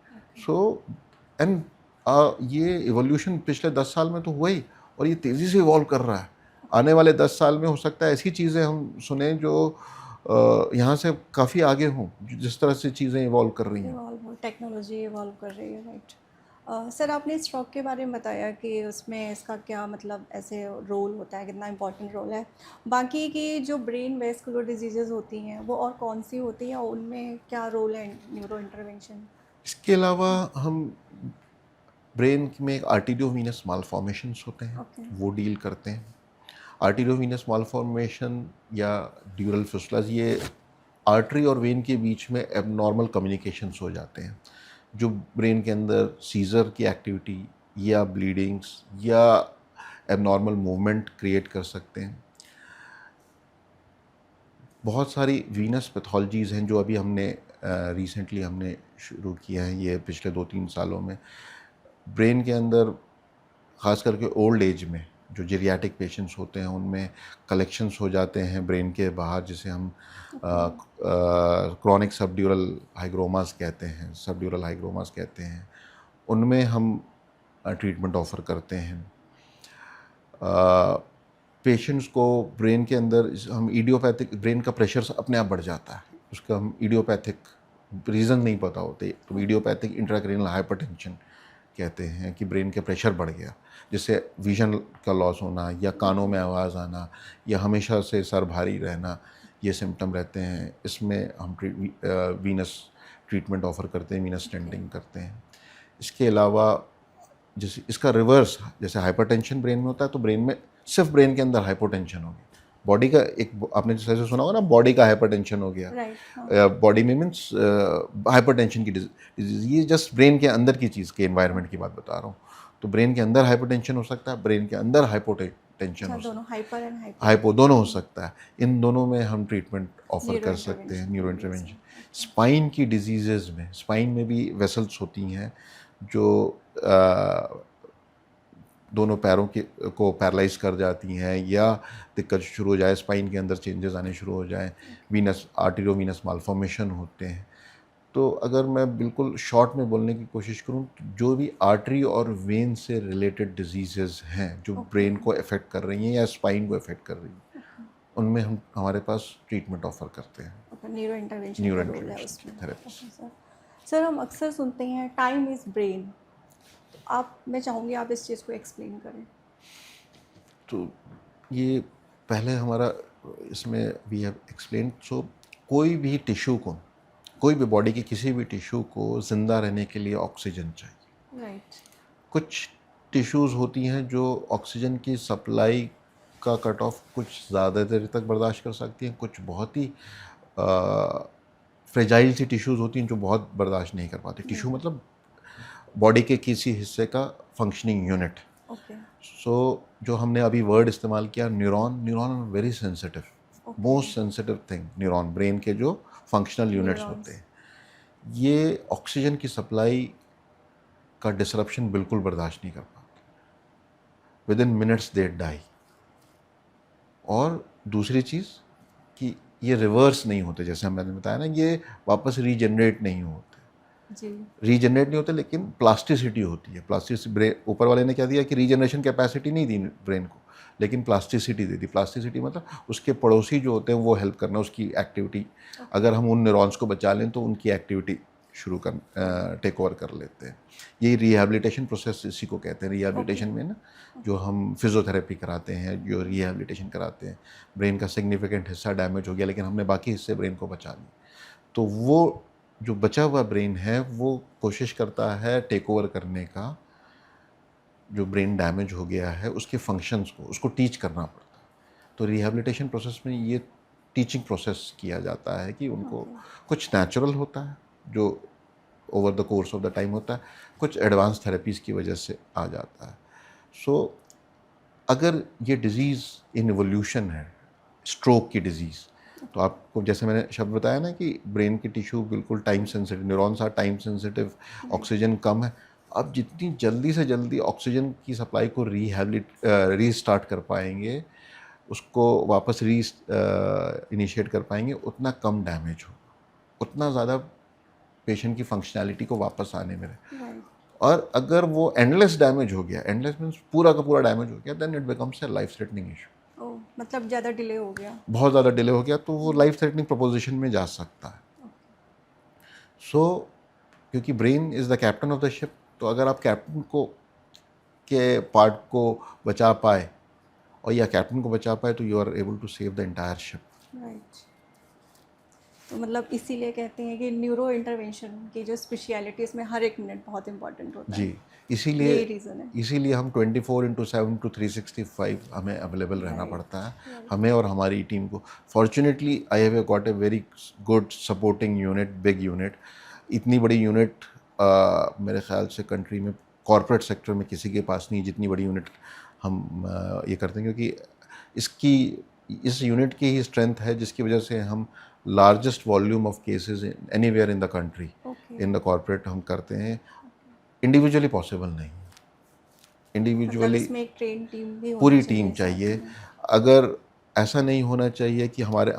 So and ये evolution पिछले 10 साल में तो हुआ ही, और ये तेज़ी से इवॉल्व कर रहा है. आने वाले 10 साल में हो सकता है ऐसी चीज़ें हम सुने जो यहाँ से काफ़ी आगे हों, जिस तरह से चीज़ें इवॉल्व कर रही हैं, टेक्नोलॉजी इवॉल्व कर रही है. राइट. सर, आपने स्ट्रोक के बारे में बताया कि उसमें इसका क्या मतलब ऐसे रोल होता है, कितना इम्पोर्टेंट रोल है. बाकी की जो ब्रेन वेस्कुलर डिजीज़ेज़ होती हैं वो और कौन सी होती हैं, और उनमें क्या रोल है न्यूरो इंटरवेंशन? इसके अलावा हम ब्रेन में एक आर्टेरियोवीनस मालफॉर्मेशंस होते हैं, वो डील करते हैं. आर्टेरियोवीनस मालफॉर्मेशन या ड्यूरल फिस्टुलास, ये आर्टरी और वेन के बीच में एबनॉर्मल कम्युनिकेशंस हो जाते हैं, जो ब्रेन के अंदर सीजर की एक्टिविटी या ब्लीडिंग्स या एबनॉर्मल मूवमेंट क्रिएट कर सकते हैं. बहुत सारी वीनस पैथोलॉजीज़ हैं जो अभी हमने रिसेंटली हमने शुरू किया है, ये पिछले 2-3 सालों में. ब्रेन के अंदर ख़ास करके ओल्ड एज में जो जेरियाटिक पेशेंट्स होते हैं उनमें कलेक्शंस हो जाते हैं ब्रेन के बाहर, जिसे हम क्रॉनिक सबड्यूरल हाइग्रोमास कहते हैं. उनमें हम ट्रीटमेंट ऑफ़र करते हैं. पेशेंट्स को ब्रेन के अंदर हम इडियोपैथिक, ब्रेन का प्रेशर अपने आप बढ़ जाता है, उसका हम इडियोपैथिक रीज़न नहीं पता होते, तो इडियोपैथिक इंट्राक्रेनियल हाइपरटेंशन कहते हैं कि ब्रेन के प्रेशर बढ़ गया, जिससे विजन का लॉस होना या कानों में आवाज़ आना या हमेशा से सर भारी रहना, ये सिम्टम रहते हैं, इसमें हम वीनस ट्रीटमेंट ऑफ़र करते हैं, वीनस स्टेंटिंग करते हैं। इसके अलावा जैसे इसका रिवर्स, जैसे हाइपरटेंशन ब्रेन में होता है, तो ब्रेन में सिर्फ ब्रेन के अंदर हाइपोटेंशन होगी, बॉडी का एक, आपने जैसे सुना होगा ना, बॉडी का हाइपरटेंशन हो गया, बॉडी में मीन्स हाइपरटेंशन की डिजीज, ये जस्ट ब्रेन के अंदर की चीज़ के एनवायरनमेंट की बात बता रहा हूँ। तो ब्रेन के अंदर हाइपरटेंशन हो सकता है, ब्रेन के अंदर हाइपोटेंशन हो सकता है, हाइपो दोनों हो सकता है। इन दोनों में हम ट्रीटमेंट ऑफर कर सकते हैं, न्यूरो इंटरवेंशन। स्पाइन की डिजीज़ में, स्पाइन में भी वेसल्स होती हैं जो दोनों पैरों को पैरालाइज कर जाती हैं, या दिक्कत शुरू हो जाए, स्पाइन के अंदर चेंजेस आने शुरू हो जाएं, वीनस आर्टेरियो वीनस मालफॉर्मेशन होते हैं। तो अगर मैं बिल्कुल शॉर्ट में बोलने की कोशिश करूं, तो जो भी आर्टरी और वेन से रिलेटेड डिजीज़ेज़ हैं जो ब्रेन को अफेक्ट कर रही हैं या स्पाइन को अफेक्ट कर रही हैं, उनमें हम हमारे पास ट्रीटमेंट ऑफर करते हैं, न्यूरो इंटरवेंशन थेरेपी। सर हम अक्सर सुनते हैं टाइम इज़ ब्रेन, मैं चाहूँगी आप इस चीज़ को एक्सप्लेन करें। तो ये पहले हमारा इसमें वी हैव एक्सप्लेन, सो कोई भी टिश्यू को, कोई भी बॉडी की किसी भी टिश्यू को ज़िंदा रहने के लिए ऑक्सीजन चाहिए। राइट। कुछ टिश्यूज़ होती हैं जो ऑक्सीजन की सप्लाई का कट ऑफ कुछ ज़्यादा देर तक बर्दाश्त कर सकती हैं, कुछ बहुत ही फ्रेजाइल सी टिश्यूज़ होती हैं जो बहुत बर्दाश्त नहीं कर पाती। टिश्यू मतलब बॉडी के किसी हिस्से का फंक्शनिंग यूनिट। सो जो हमने अभी वर्ड इस्तेमाल किया neuron, neuron very sensitive, most sensitive thing, neuron brain के जो फंक्शनल यूनिट्स होते हैं, ये ऑक्सीजन की सप्लाई का डिसरप्शन बिल्कुल बर्दाश्त नहीं कर पाते, within minutes they die. और दूसरी चीज़ कि ये रिवर्स नहीं होते, जैसे मैंने बताया ना, ये वापस रीजनरेट नहीं होते जी। रीजनरेट नहीं होते, लेकिन प्लास्टिसिटी होती है। प्लास्टिसिटी, ऊपर वाले ने क्या दिया कि रीजनरेशन कैपेसिटी नहीं दी ब्रेन को, लेकिन प्लास्टिसिटी दे दी। प्लास्टिसिटी मतलब उसके पड़ोसी जो होते हैं वो हेल्प करना, उसकी एक्टिविटी, अगर हम उन न्यूरॉन्स को बचा लें तो उनकी एक्टिविटी शुरू कर टेक ओवर कर लेते हैं। यही रिहैबिलिटेशन प्रोसेस इसी को कहते हैं। रिहैबिलिटेशन में ना, जो हम फिजियोथेरेपी कराते हैं, जो रिहैबिलिटेशन कराते हैं, ब्रेन का सिग्निफिकेंट हिस्सा डैमेज हो गया लेकिन हमने बाकी हिस्से ब्रेन को बचा लिया, तो वो जो बचा हुआ ब्रेन है वो कोशिश करता है टेक ओवर करने का, जो ब्रेन डैमेज हो गया है उसके फंक्शंस को, उसको टीच करना पड़ता है। तो रिहैबिलिटेशन प्रोसेस में ये टीचिंग प्रोसेस किया जाता है कि उनको कुछ नेचुरल होता है जो over the course of the time होता है, कुछ एडवांस थेरेपीज़ की वजह से आ जाता है। सो अगर ये डिज़ीज़ इन एवोल्यूशन है, स्ट्रोक की डिज़ीज़, तो आपको जैसे मैंने शब्द बताया ना कि ब्रेन की टिश्यू बिल्कुल time sensitive, neurons are time sensitive, oxygen कम है। अब जितनी जल्दी से जल्दी ऑक्सीजन की सप्लाई को रीस्टार्ट कर पाएंगे, उसको वापस इनिशिएट कर पाएंगे, उतना कम डैमेज हो, उतना ज़्यादा पेशेंट की फंक्शनैलिटी को वापस आने में रहे। और अगर वो एंडलेस डैमेज हो गया, एंडलेस मीन्स पूरा का पूरा डैमेज हो गया, then it becomes a life threatening issue. मतलब ज़्यादा डिले हो गया, बहुत ज़्यादा डिले हो गया, तो वो लाइफ थ्रेटनिंग प्रोपोजिशन में जा सकता है। सो क्योंकि brain is the captain of the ship, तो अगर आप कैप्टन को के पार्ट को बचा पाए और या कैप्टन को बचा पाए, तो you are able to save the entire ship. Right. तो मतलब इसीलिए कहते हैं कि न्यूरो इंटरवेंशन की जो स्पेशलिटी, इसमें हर एक मिनट बहुत इंपॉर्टेंट होता है। जी, इसीलिए हम 24/7 to 365 हमें अवेलेबल रहना पड़ता है, हमें और हमारी टीम को। Fortunately I have got a very good supporting unit, big unit. इतनी बड़ी यूनिट मेरे ख्याल से कंट्री में कॉर्पोरेट सेक्टर में किसी के पास नहीं, जितनी बड़ी यूनिट हम ये करते हैं, क्योंकि इस यूनिट की ही स्ट्रेंथ है जिसकी वजह से हम largest volume of cases anywhere in the country in the corporate हम करते हैं। इंडिविजुअली पॉसिबल नहीं, इंडिविजुअली पूरी टीम चाहिए। अगर ऐसा नहीं होना चाहिए कि हमारे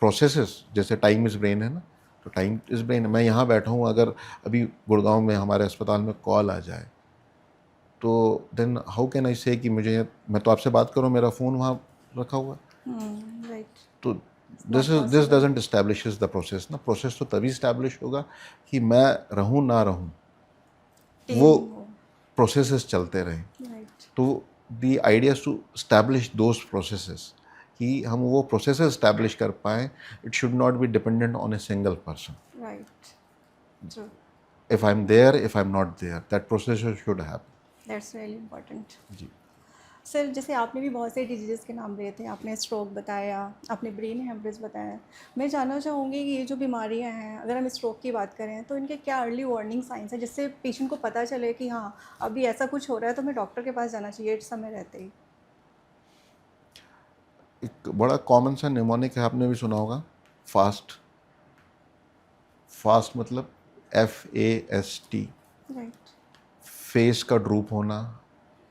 प्रोसेसेस, जैसे टाइम इज़ ब्रेन है ना, तो टाइम इज़ ब्रेन, मैं यहाँ बैठा हूँ, अगर अभी गुड़गांव में हमारे अस्पताल में कॉल आ जाए, तो देन हाउ कैन आई से कि मैं तो आपसे बात करूँ, मेरा फ़ोन वहाँ रखा हुआ है। तो this doesn't establishes the process ना। प्रोसेस तो तभी इस्टेब्लिश होगा कि मैं रहूँ ना रहूँ, वो प्रोसेसेस चलते रहें। तो the idea is to establish those processes कि हम वो प्रोसेस एस्टैब्लिश कर पाएँ. It should not be dependent on a single person. Right, true, If I'm there, if I'm not there, that process should happen. That's really important. जी. Sir जैसे आपने भी बहुत से डिजीज़ के नाम लिए थे, आपने स्ट्रोक बताया, आपने ब्रेन हेमरेज बताया. मैं जानना चाहूँगी कि ये जो बीमारियाँ हैं, अगर हम स्ट्रोक की बात करें तो इनके क्या अर्ली वार्निंग साइंस हैं जिससे पेशेंट को पता चले कि हाँ अभी ऐसा कुछ हो रहा है तो मैं डॉक्टर के पास जाना चाहिए इस समय रहते ही. एक बड़ा कॉमन सा निमोनिक है, आपने भी सुना होगा, फास्ट. फास्ट मतलब FAST. राइट, फेस का ड्रूप होना,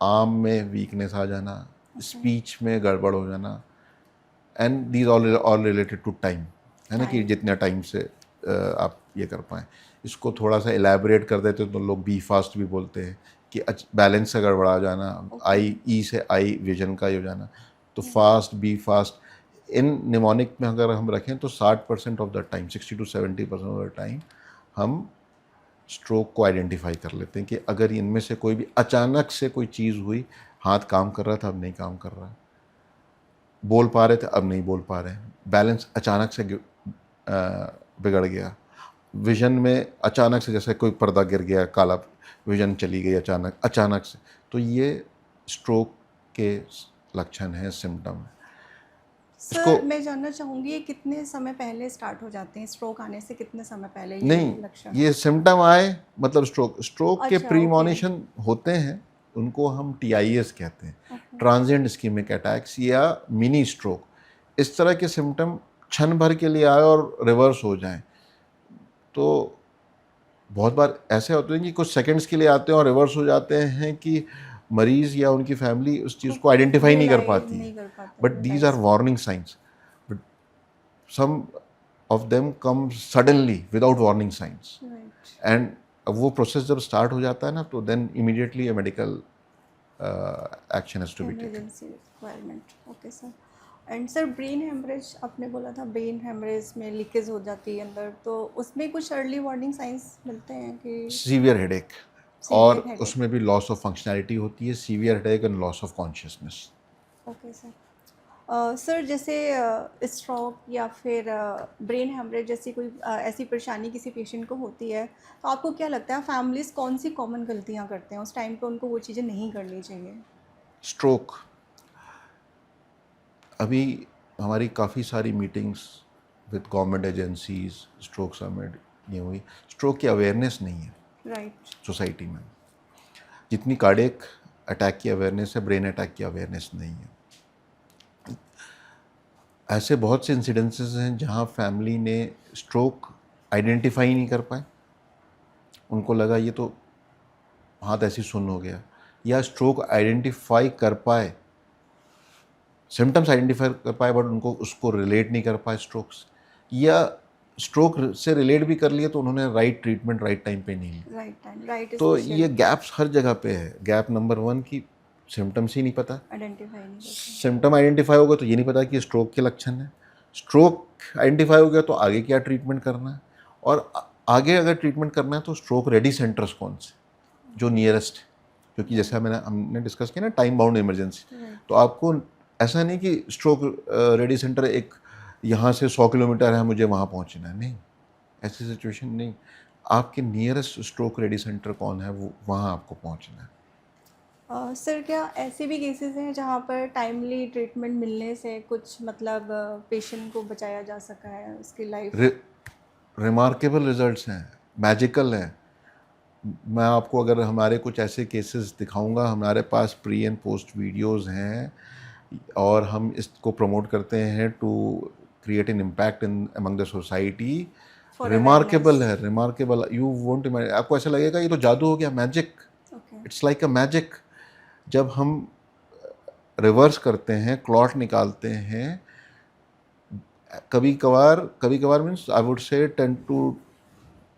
आर्म में वीकनेस आ जाना, स्पीच में गड़बड़ हो जाना, and these all related to time, है ना, कि जितने टाइम से आप ये कर पाएँ. इसको थोड़ा सा एलैबोरेट कर देते तो लोग बी फास्ट भी बोलते हैं कि बैलेंस से गड़बड़ा जाना, ई से आई विजन का ही हो जाना. तो फास्ट, बी फास्ट, इन निमोनिक में अगर हम रखें तो 60% of the time, 60 to 70% of the time हम स्ट्रोक को आइडेंटिफाई कर लेते हैं कि अगर इनमें से कोई भी अचानक से कोई चीज़ हुई, हाथ काम कर रहा था अब नहीं काम कर रहा, बोल पा रहे थे अब नहीं बोल पा रहे, बैलेंस अचानक से बिगड़ गया, विजन में अचानक से जैसे कोई पर्दा गिर गया, काला विजन चली गई अचानक से, तो ये स्ट्रोक के लक्षण हैं, सिम्टम है. सर मैं जानना चाहूँगी ये कितने समय पहले स्टार्ट हो जाते हैं, स्ट्रोक आने से कितने समय पहले ये नहीं, लक्षण? ये सिम्टम आए मतलब स्ट्रोक के अच्छा, प्रीमोनिशन होते हैं, उनको हम TIS कहते हैं, ट्रांजिएंट इस्कीमिक अटैक्स या मिनी स्ट्रोक. इस तरह के सिम्टम क्षण भर के लिए आए और रिवर्स हो जाएं. तो बहुत बार ऐसे होते हैं कि कुछ सेकंड्स के लिए आते हैं और रिवर्स हो जाते हैं कि मरीज़ या उनकी फैमिली उस चीज़ को आइडेंटिफाई नहीं कर पाती है. But these are warning signs. But some of them come suddenly without warning signs, and वो प्रोसेस जब स्टार्ट हो जाता है ना, तो then immediately a medical action has to be taken. Emergency requirement. Okay sir. And sir brain haemorrhage आपने बोला था, ब्रेन हेमरेज में लीकेज हो जाती है अंदर, तो उसमें कुछ अर्ली वार्निंग साइंस मिलते हैं कि? सीवियर हेडेक, और उसमें भी लॉस ऑफ फंक्शनैलिटी होती है, severe headache and loss of consciousness. Okay sir. Sir जैसे स्ट्रोक या फिर ब्रेन हेमरेज जैसी कोई ऐसी परेशानी किसी पेशेंट को होती है, तो आपको क्या लगता है फैमिलीज कौन सी कॉमन गलतियां करते हैं उस टाइम पे उनको वो चीज़ें नहीं करनी चाहिए? स्ट्रोक, अभी हमारी काफ़ी सारी meetings with government agencies, stroke summit ये हुई. स्ट्रोक की अवेयरनेस नहीं है राइट, सोसाइटी में. जितनी कार्डियक अटैक की अवेयरनेस है, ब्रेन अटैक की अवेयरनेस नहीं है. ऐसे बहुत से इंसिडेंसेस हैं जहां फैमिली ने स्ट्रोक आइडेंटिफाई नहीं कर पाए, उनको लगा ये तो हाथ ऐसी सुन्न हो गया, या स्ट्रोक आइडेंटिफाई कर पाए, सिम्टम्स आइडेंटिफाई कर पाए, बट उनको उसको रिलेट नहीं कर पाए स्ट्रोक से, या स्ट्रोक से रिलेट भी कर लिए तो उन्होंने राइट ट्रीटमेंट राइट टाइम पे नहीं ली. Right time, right. तो ये गैप्स हर जगह पे है. गैप नंबर 1 की सिम्टम्स ही नहीं पता, आइडेंटिफाई नहीं करते. सिम्टम आइडेंटिफाई होगा तो ये नहीं पता कि स्ट्रोक के लक्षण है. स्ट्रोक आइडेंटिफाई हो गया तो आगे क्या ट्रीटमेंट करना है, और आगे अगर ट्रीटमेंट करना है तो स्ट्रोक रेडी सेंटर्स कौन से जो नियरेस्ट, क्योंकि जैसे हमने डिस्कस किया ना टाइम बाउंड इमरजेंसी, तो आपको ऐसा नहीं कि स्ट्रोक रेडी सेंटर एक यहाँ से 100 किलोमीटर है मुझे वहाँ पहुँचना है, नहीं, ऐसी सिचुएशन नहीं. आपके नियरेस्ट स्ट्रोक रेडी सेंटर कौन है वो वहाँ आपको पहुँचना है. सर क्या ऐसे भी केसेस हैं जहाँ पर टाइमली ट्रीटमेंट मिलने से कुछ मतलब पेशेंट को बचाया जा सका है, उसकी लाइफ? रिमार्केबल रिजल्ट्स हैं, मैजिकल हैं. मैं आपको अगर हमारे कुछ ऐसे केसेस दिखाऊंगा, हमारे पास प्री एंड पोस्ट वीडियोस हैं, और हम इसको प्रमोट करते हैं to create an impact in among the society. Remarkable है, रिमार्केबल. यू वोंट इमेजिन, आपको ऐसा लगेगा ये तो जादू हो गया, magic. It's like a magic. जब हम रिवर्स करते हैं, क्लॉट निकालते हैं, कभी कभार मीन्स आई वुड से 10 to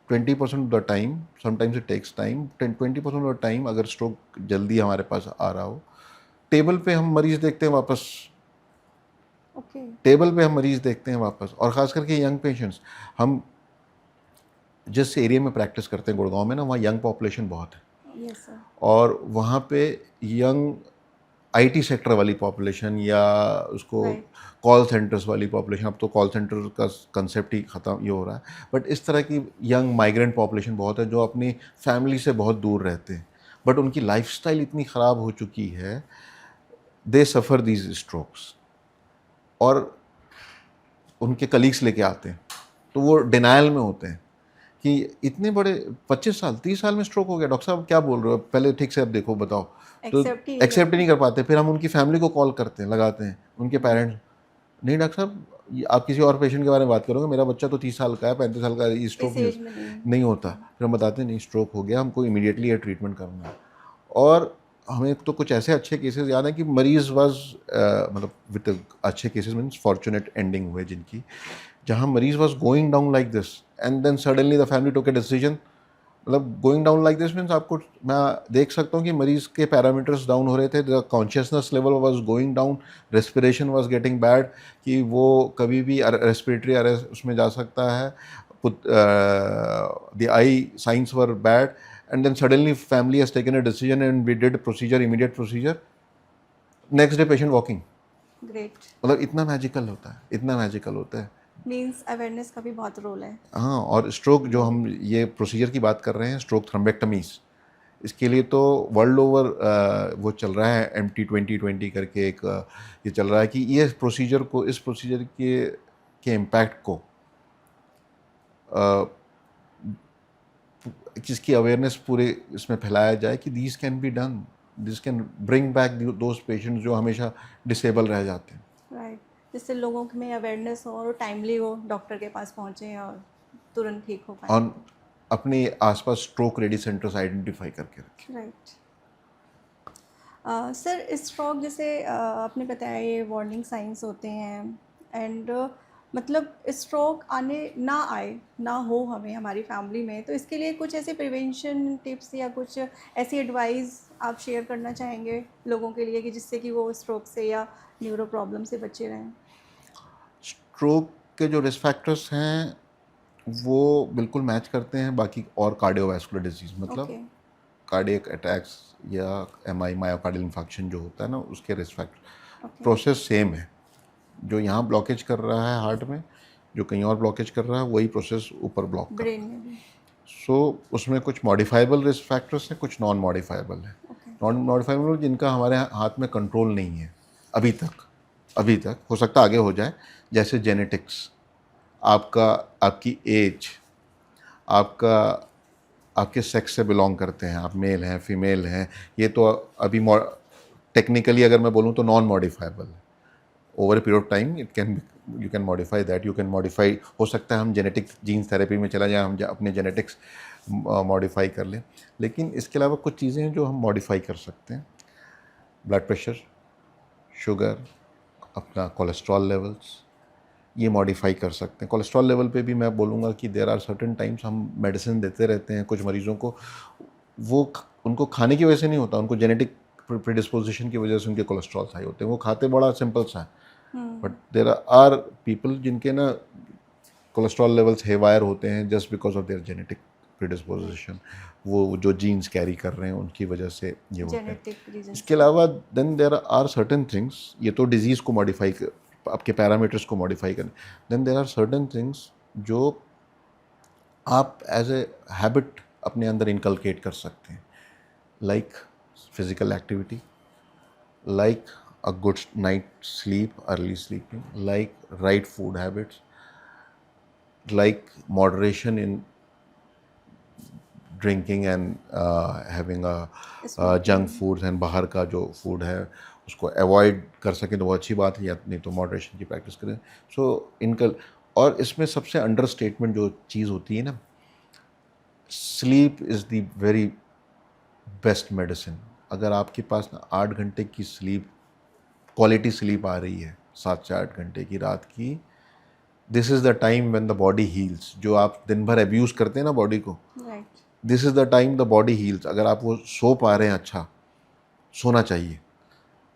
20% of the time, sometimes it takes time, 20% of the time अगर स्ट्रोक जल्दी हमारे पास आ रहा हो, टेबल पे हम मरीज़ देखते हैं वापस. टेबल पे हम मरीज़ देखते हैं वापस. और ख़ास करके यंग पेशेंट्स, हम जिस एरिया में प्रैक्टिस करते हैं गुड़गांव में ना, वहाँ यंग पॉपुलेशन बहुत है. yes, sir. और वहाँ पे यंग आईटी सेक्टर वाली पॉपुलेशन या उसको कॉल सेंटर्स वाली पॉपुलेशन, अब तो कॉल सेंटर का कंसेप्ट ही ख़त्म ये हो रहा है, बट इस तरह की यंग माइग्रेंट पॉपुलेशन बहुत है जो अपनी फैमिली से बहुत दूर रहते हैं, बट उनकी लाइफस्टाइल इतनी ख़राब हो चुकी है, दे सफ़र दीज स्ट्रोक्स, और उनके कलीग्स लेके आते हैं तो वो डिनायल में होते हैं कि इतने बड़े 25 साल 30 साल में स्ट्रोक हो गया, डॉक्टर साहब क्या बोल रहे हो, पहले ठीक से अब देखो बताओ, तो एक्सेप्ट ही नहीं कर पाते। फिर हम उनकी फैमिली को कॉल करते हैं, लगाते हैं, उनके पेरेंट्स, नहीं डॉक्टर साहब आप किसी और पेशेंट के बारे में बात करोगे, मेरा बच्चा तो 30 साल का है, 35 साल का है, स्ट्रोक नहीं होता। फिर हम बताते हैं नहीं स्ट्रोक हो गया, हमको इमीडिएटली ये ट्रीटमेंट करना है। और हमें तो कुछ ऐसे अच्छे केसेस याद हैं कि मरीज वाज मतलब विद अच्छे केसेस मीन्स फॉर्चुनेट एंडिंग हुए जिनकी, जहाँ मरीज was going down like this and then suddenly the family took a decision. मतलब going down like this means आपको मैं देख सकता हूँ कि मरीज के पैरामीटर्स डाउन हो रहे थे, the consciousness level was going down, respiration was getting bad, कि वो कभी भी रेस्पिरेटरी अरेस्ट उसमें जा सकता है, the I science were bad, and then suddenly family has taken a decision and we did procedure, immediate procedure, next day patient walking. Great. मतलब इतना मैजिकल होता है, इतना मैजिकल होता है। मीन्स अवेयरनेस का भी बहुत रोल है। हाँ, और स्ट्रोक जो हम ये प्रोसीजर की बात कर रहे हैं, स्ट्रोक थ्रोम्बेक्टमीज, इसके लिए तो वर्ल्ड ओवर वो चल रहा है MT2020 करके एक ये चल रहा है कि ये प्रोसीजर को, इस प्रोसीजर के इम्पैक्ट को जिसकी अवेयरनेस पूरे इसमें फैलाया जाए कि this can be done, this can bring back those patients जो हमेशा डिसेबल रह जाते हैं। राइट, जिससे लोगों में अवेयरनेस हो और टाइमली वो डॉक्टर के पास पहुँचे और तुरंत ठीक हो पाए, और अपने आसपास स्ट्रोक रेडी सेंटर्स आइडेंटिफाई करके रखें। राइट। सर स्ट्रोक जैसे आपने बताया ये वार्निंग साइंस होते हैं, एंड मतलब स्ट्रोक आने ना आए ना हो हमें हमारी फैमिली में, तो इसके लिए कुछ ऐसे प्रिवेंशन टिप्स या कुछ ऐसी एडवाइस आप शेयर करना चाहेंगे लोगों के लिए कि जिससे कि वो स्ट्रोक से या न्यूरो प्रॉब्लम से बचे रहें? स्ट्रोक के जो रिस्क फैक्टर्स हैं वो बिल्कुल मैच करते हैं बाकी और कार्डियोवैस्कुलर डिजीज़, मतलब कार्डियक अटैक्स या MI मायोकार्डियल इन्फेक्शन जो होता है ना, उसके रिस्क फैक्टर प्रोसेस सेम है। जो यहाँ ब्लॉकेज कर रहा है हार्ट में, जो कहीं और ब्लॉकेज कर रहा है, वही प्रोसेस ऊपर ब्लॉक कर ब्रेन में भी। सो उसमें कुछ मॉडिफाइबल रिस्क फैक्टर्स हैं, कुछ नॉन मॉडिफाइबल है। नॉन मॉडिफाइबल जिनका हमारे हाथ में कंट्रोल नहीं है अभी तक, हो सकता है आगे हो जाए, जैसे जेनेटिक्स, आपकी एज, आपके सेक्स से बिलोंग करते हैं, आप मेल हैं फीमेल हैं, ये तो अभी टेक्निकली अगर मैं बोलूँ तो नॉन मॉडिफाइबल है। Over a period of time you can modify that, you can modify, हो सकता है हम जेनेटिक जीन्स थेरेपी में चला जाए, हम अपने जेनेटिक्स मॉडिफाई कर लें। लेकिन इसके अलावा कुछ चीज़ें हैं जो हम मॉडिफाई कर सकते हैं, ब्लड प्रेशर, शुगर, अपना कोलेस्ट्रॉल लेवल्स, ये मॉडिफाई कर सकते हैं। कोलेस्ट्रॉल लेवल पे भी मैं बोलूँगा कि देयर आर सर्टेन टाइम्स हम मेडिसिन देते रहते हैं कुछ मरीज़ों को, वो उनको खाने की वजह से नहीं होता, उनको जेनेटिक प्रीडिस्पोजिशन की वजह से उनके कोलेस्ट्रॉल हाई होते हैं, वो खाते बड़ा सिंपल सा है, बट देयर आर पीपल जिनके ना कोलेस्ट्रॉल लेवल्स हेवायर होते हैं just because of their genetic predisposition, वो जो जीन्स कैरी कर रहे हैं उनकी वजह से ये होता है। इसके अलावा then there are certain things, ये तो डिजीज़ को मॉडिफाई, आपके पैरामीटर्स को मॉडिफाई करने, then there are certain things जो आप एज ए हैबिट अपने अंदर इनकलकेट कर सकते हैं, like physical activity, like a good night sleep, early sleeping, like right food habits, like moderation in drinking and having a junk foods and बाहर का जो फूड है उसको अवॉइड कर सकें तो वो अच्छी बात है, या नहीं तो मॉडरेशन की प्रैक्टिस करें। सो और इसमें सबसे अंडर स्टेटमेंट जो चीज़ होती है ना, sleep is the very best medicine. अगर आपके पास ना 8 घंटे की स्लीप, क्वालिटी स्लीप आ रही है, 7 से 8 घंटे की रात की, this is the time when the body heels. जो आप दिन भर अब्यूज़ करते हैं ना बॉडी को, this is the time the body heels. अगर आप वो सो पा रहे हैं, अच्छा सोना चाहिए,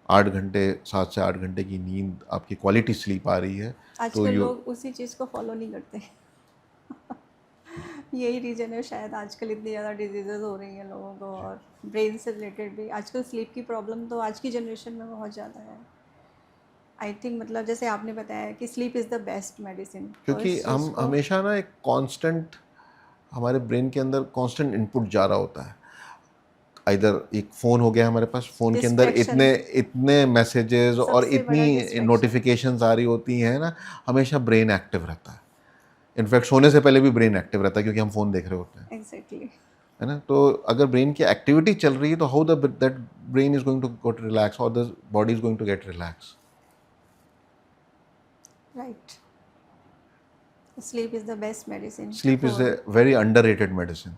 8 घंटे 7 से 8 घंटे की नींद आपकी क्वालिटी स्लीप आ रही है, आजकल तो लोग उसी चीज़ को फॉलो नहीं करते। यही रीज़न है शायद आजकल इतनी ज़्यादा डिजीज़ेज़ हो रही हैं लोगों को, और ब्रेन से रिलेटेड भी आजकल स्लीप की प्रॉब्लम तो आज की जनरेशन में बहुत ज़्यादा है। आई थिंक मतलब जैसे आपने बताया कि sleep is the best medicine, तो क्योंकि इस चीज़ हम को हमेशा ना एक कांस्टेंट, हमारे ब्रेन के अंदर कांस्टेंट इनपुट जा रहा होता है। इधर एक फ़ोन हो गया हमारे पास, फ़ोन के अंदर डिस्ट्रैक्शन इतने इतने मैसेजेस और सबसे बड़ा इतनी डिस्ट्रैक्शन। नोटिफिकेशंस आ रही होती हैं ना, हमेशा ब्रेन एक्टिव रहता है। इनफैक्ट सोने से पहले भी ब्रेन एक्टिव रहता है, क्योंकि हम फ़ोन देख रहे होते हैं, एग्जैक्टली। है ना। तो अगर ब्रेन की एक्टिविटी चल रही है तो how the that brain is going to get relax और the body is going to get relax. Right, sleep is the best medicine sleep is a for. Very underrated medicine,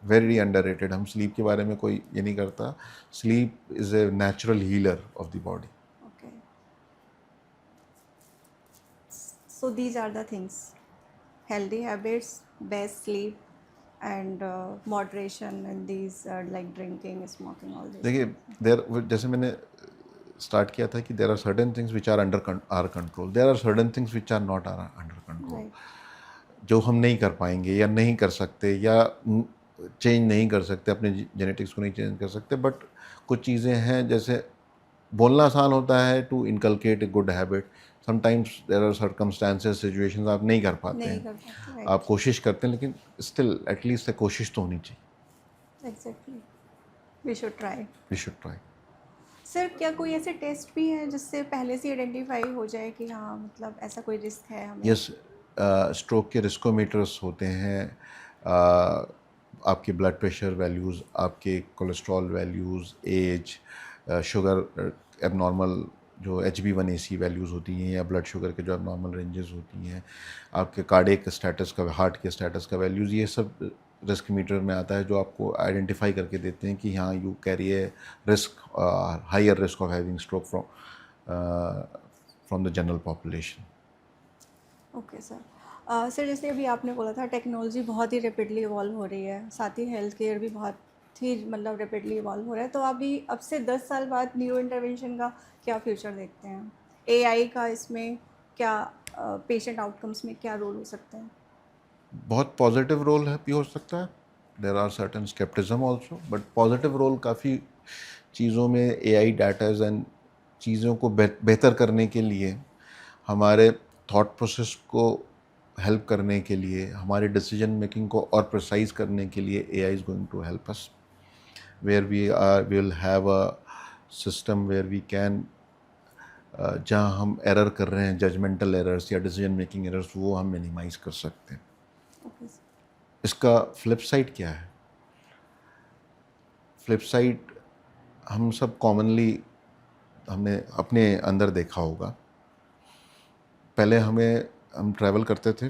very underrated. हम sleep के बारे में कोई ये नहीं करता। Sleep is a natural healer of the body. Okay, so these are the things, healthy habits, best sleep, and moderation in these like drinking, smoking, all these देखिए, things. There जैसे मैंने स्टार्ट किया था कि there are certain things which are under are control, there are certain things which are not are under control. Right. जो हम नहीं कर पाएंगे या नहीं कर सकते या चेंज नहीं कर सकते, अपने जेनेटिक्स को नहीं चेंज कर सकते, बट कुछ चीज़ें हैं, जैसे बोलना आसान होता है to inculcate a good habit, sometimes there are circumstances, situations आप नहीं कर पाते नहीं हैं। कर पाते, आप राइट, कोशिश करते हैं, लेकिन स्टिल एटलीस्ट कोशिश तो होनी चाहिए। Exactly, we should try. We should try. Sir, क्या कोई ऐसे टेस्ट भी हैं जिससे पहले से आइडेंटिफाई हो जाए कि हाँ मतलब ऐसा कोई रिस्क है हमें? यस, स्ट्रोक के रिस्कोमीटर्स होते हैं। uh, आपके ब्लड प्रेशर वैल्यूज़, आपके cholesterol values, age, sugar abnormal जो HbA1c वैल्यूज़ होती हैं, या ब्लड शुगर के जो एबनॉर्मल रेंजेस होती हैं, आपके कार्डियक स्टेटस का, हार्ट के स्टेटस का वैल्यूज़, ये सब रिस्क मीटर में आता है, जो आपको आइडेंटिफाई करके देते हैं कि हाँ, you carry a risk, higher risk of having stroke from the general population. Okay sir. Sir, जैसे अभी आपने बोला था टेक्नोलॉजी बहुत ही रैपिडली इवॉल्व हो रही है, साथ ही हेल्थ केयर भी बहुत ही मतलब रैपिडली इवॉल्व हो रहा है, तो अभी अब से 10 साल बाद न्यूरो इंटरवेंशन का क्या फ्यूचर देखते हैं? एआई का इसमें क्या पेशेंट आउटकम्स में क्या रोल हो सकते हैं? बहुत पॉजिटिव रोल है भी हो सकता है। There are certain scepticism also, but positive role काफ़ी चीज़ों में एआई डाटाज एंड चीज़ों को बेहतर करने के लिए, हमारे थॉट प्रोसेस को हेल्प करने के लिए, हमारे डिसीजन मेकिंग को और प्रिसाइज करने के लिए AI is going to help us, where we will have a system where we can, जहाँ हम एरर कर रहे हैं, जजमेंटल एरर्स या डिसीजन मेकिंग एरर्स, वो हम मिनिमाइज़ कर सकते हैं। Okay sir. इसका फ्लिप साइड क्या है? फ्लिप साइड हम सब कॉमनली हमने अपने अंदर देखा होगा। पहले हम ट्रैवल करते थे,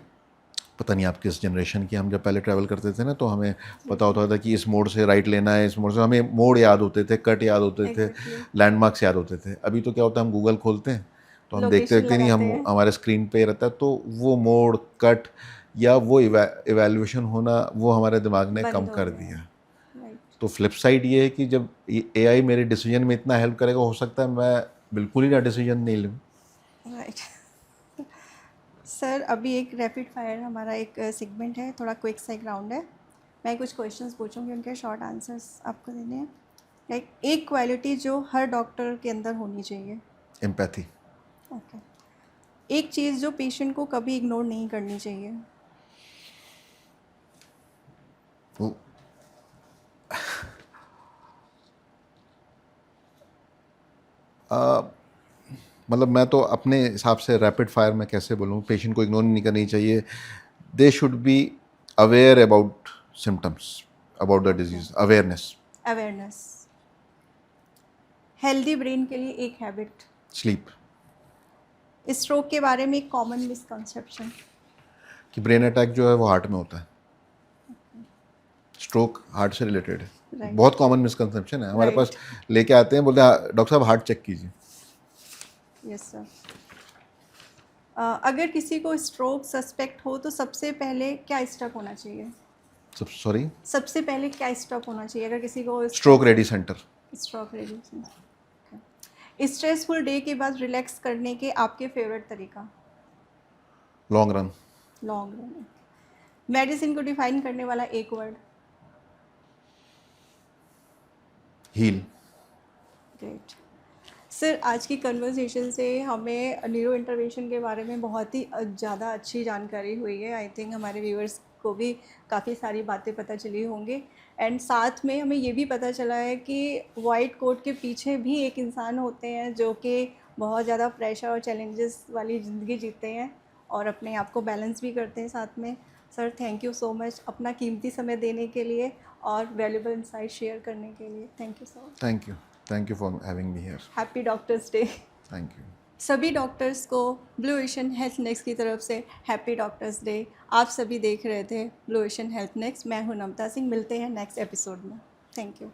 पता नहीं आप किस जनरेशन की, हम जब पहले ट्रैवल करते थे ना, तो हमें पता होता था कि इस मोड़ से राइट लेना है, इस मोड़ से, हमें मोड़ याद होते थे, कट याद होते थे, एग्जैक्टली, लैंडमार्क्स याद होते थे। अभी तो क्या होता है, हम गूगल खोलते हैं तो हम देखते लोकेशन हैं कि नहीं, लगाते हम हैं। हमारे स्क्रीन पे रहता है, तो वो मोड़, कट या वो इवैल्यूएशन होना, वो हमारे दिमाग ने कम बंद हो कर गए दिया। हैं, राइट, तो फ्लिप साइड ये है कि जब एआई मेरे डिसीजन में इतना हेल्प करेगा, हो सकता है मैं बिल्कुल ही ना डिसीजन नहीं लूँ। राइट। सर, अभी एक रैपिड फायर हमारा एक सेगमेंट है, थोड़ा क्विक सा राउंड है। मैं कुछ क्वेश्चंस पूछूंगी, उनके शॉर्ट आंसर्स आपको देने हैं। लाइक एक क्वालिटी जो हर डॉक्टर के अंदर होनी चाहिए। एम्पैथी। ओके। एक चीज़ जो पेशेंट को कभी इग्नोर नहीं करनी चाहिए। वो मतलब मैं तो अपने हिसाब से रैपिड फायर में कैसे बोलूँ, पेशेंट को इग्नोर नहीं करनी चाहिए। They should be aware about symptoms, about the disease, awareness. Awareness. Healthy brain के लिए एक हैबिट। स्लीप। स्ट्रोक के बारे में एक कॉमन मिसकंसेप्शन। कि ब्रेन अटैक जो है वो हार्ट में होता है, स्ट्रोक हार्ट से रिलेटेड है। Right. बहुत कॉमन मिसकंसेप्शन है हमारे पास। Right. लेके आते हैं, बोलते हैं डॉक्टर साहब हार्ट चेक कीजिए। Yes sir. अगर किसी को स्ट्रोक सस्पेक्ट हो तो सबसे पहले क्या स्टेप होना चाहिए? सॉरी, सबसे पहले क्या स्टेप होना चाहिए अगर किसी को stroke ready centre. Stroke ready? Stressful day के बाद रिलैक्स करने के आपके फेवरेट तरीका? Long run. Long run. Medicine को डिफाइन करने वाला एक वर्ड। हील। ग्रेट सर, आज की कन्वर्सेशन से हमें न्यूरो इंटरवेंशन के बारे में बहुत ही ज़्यादा अच्छी जानकारी हुई है। आई थिंक हमारे व्यूअर्स को भी काफ़ी सारी बातें पता चली होंगी एंड साथ में हमें ये भी पता चला है कि वाइट कोट के पीछे भी एक इंसान होते हैं जो कि बहुत ज़्यादा प्रेशर और चैलेंजेस वाली ज़िंदगी जीते हैं और अपने आप को बैलेंस भी करते हैं साथ में। Sir thank you so much अपना कीमती समय देने के लिए और वैल्यूबल इंसाइट शेयर करने के लिए। Thank you so much. Thank you for having me here. Happy doctors day. Thank you. सभी डॉक्टर्स को ब्लू ओशन हेल्थ नेक्स्ट की तरफ से हैप्पी डॉक्टर्स डे। आप सभी देख रहे थे ब्लू ओशन हेल्थ नेक्स्ट। मैं हूं नमता सिंह। मिलते हैं नेक्स्ट एपिसोड में। Thank you.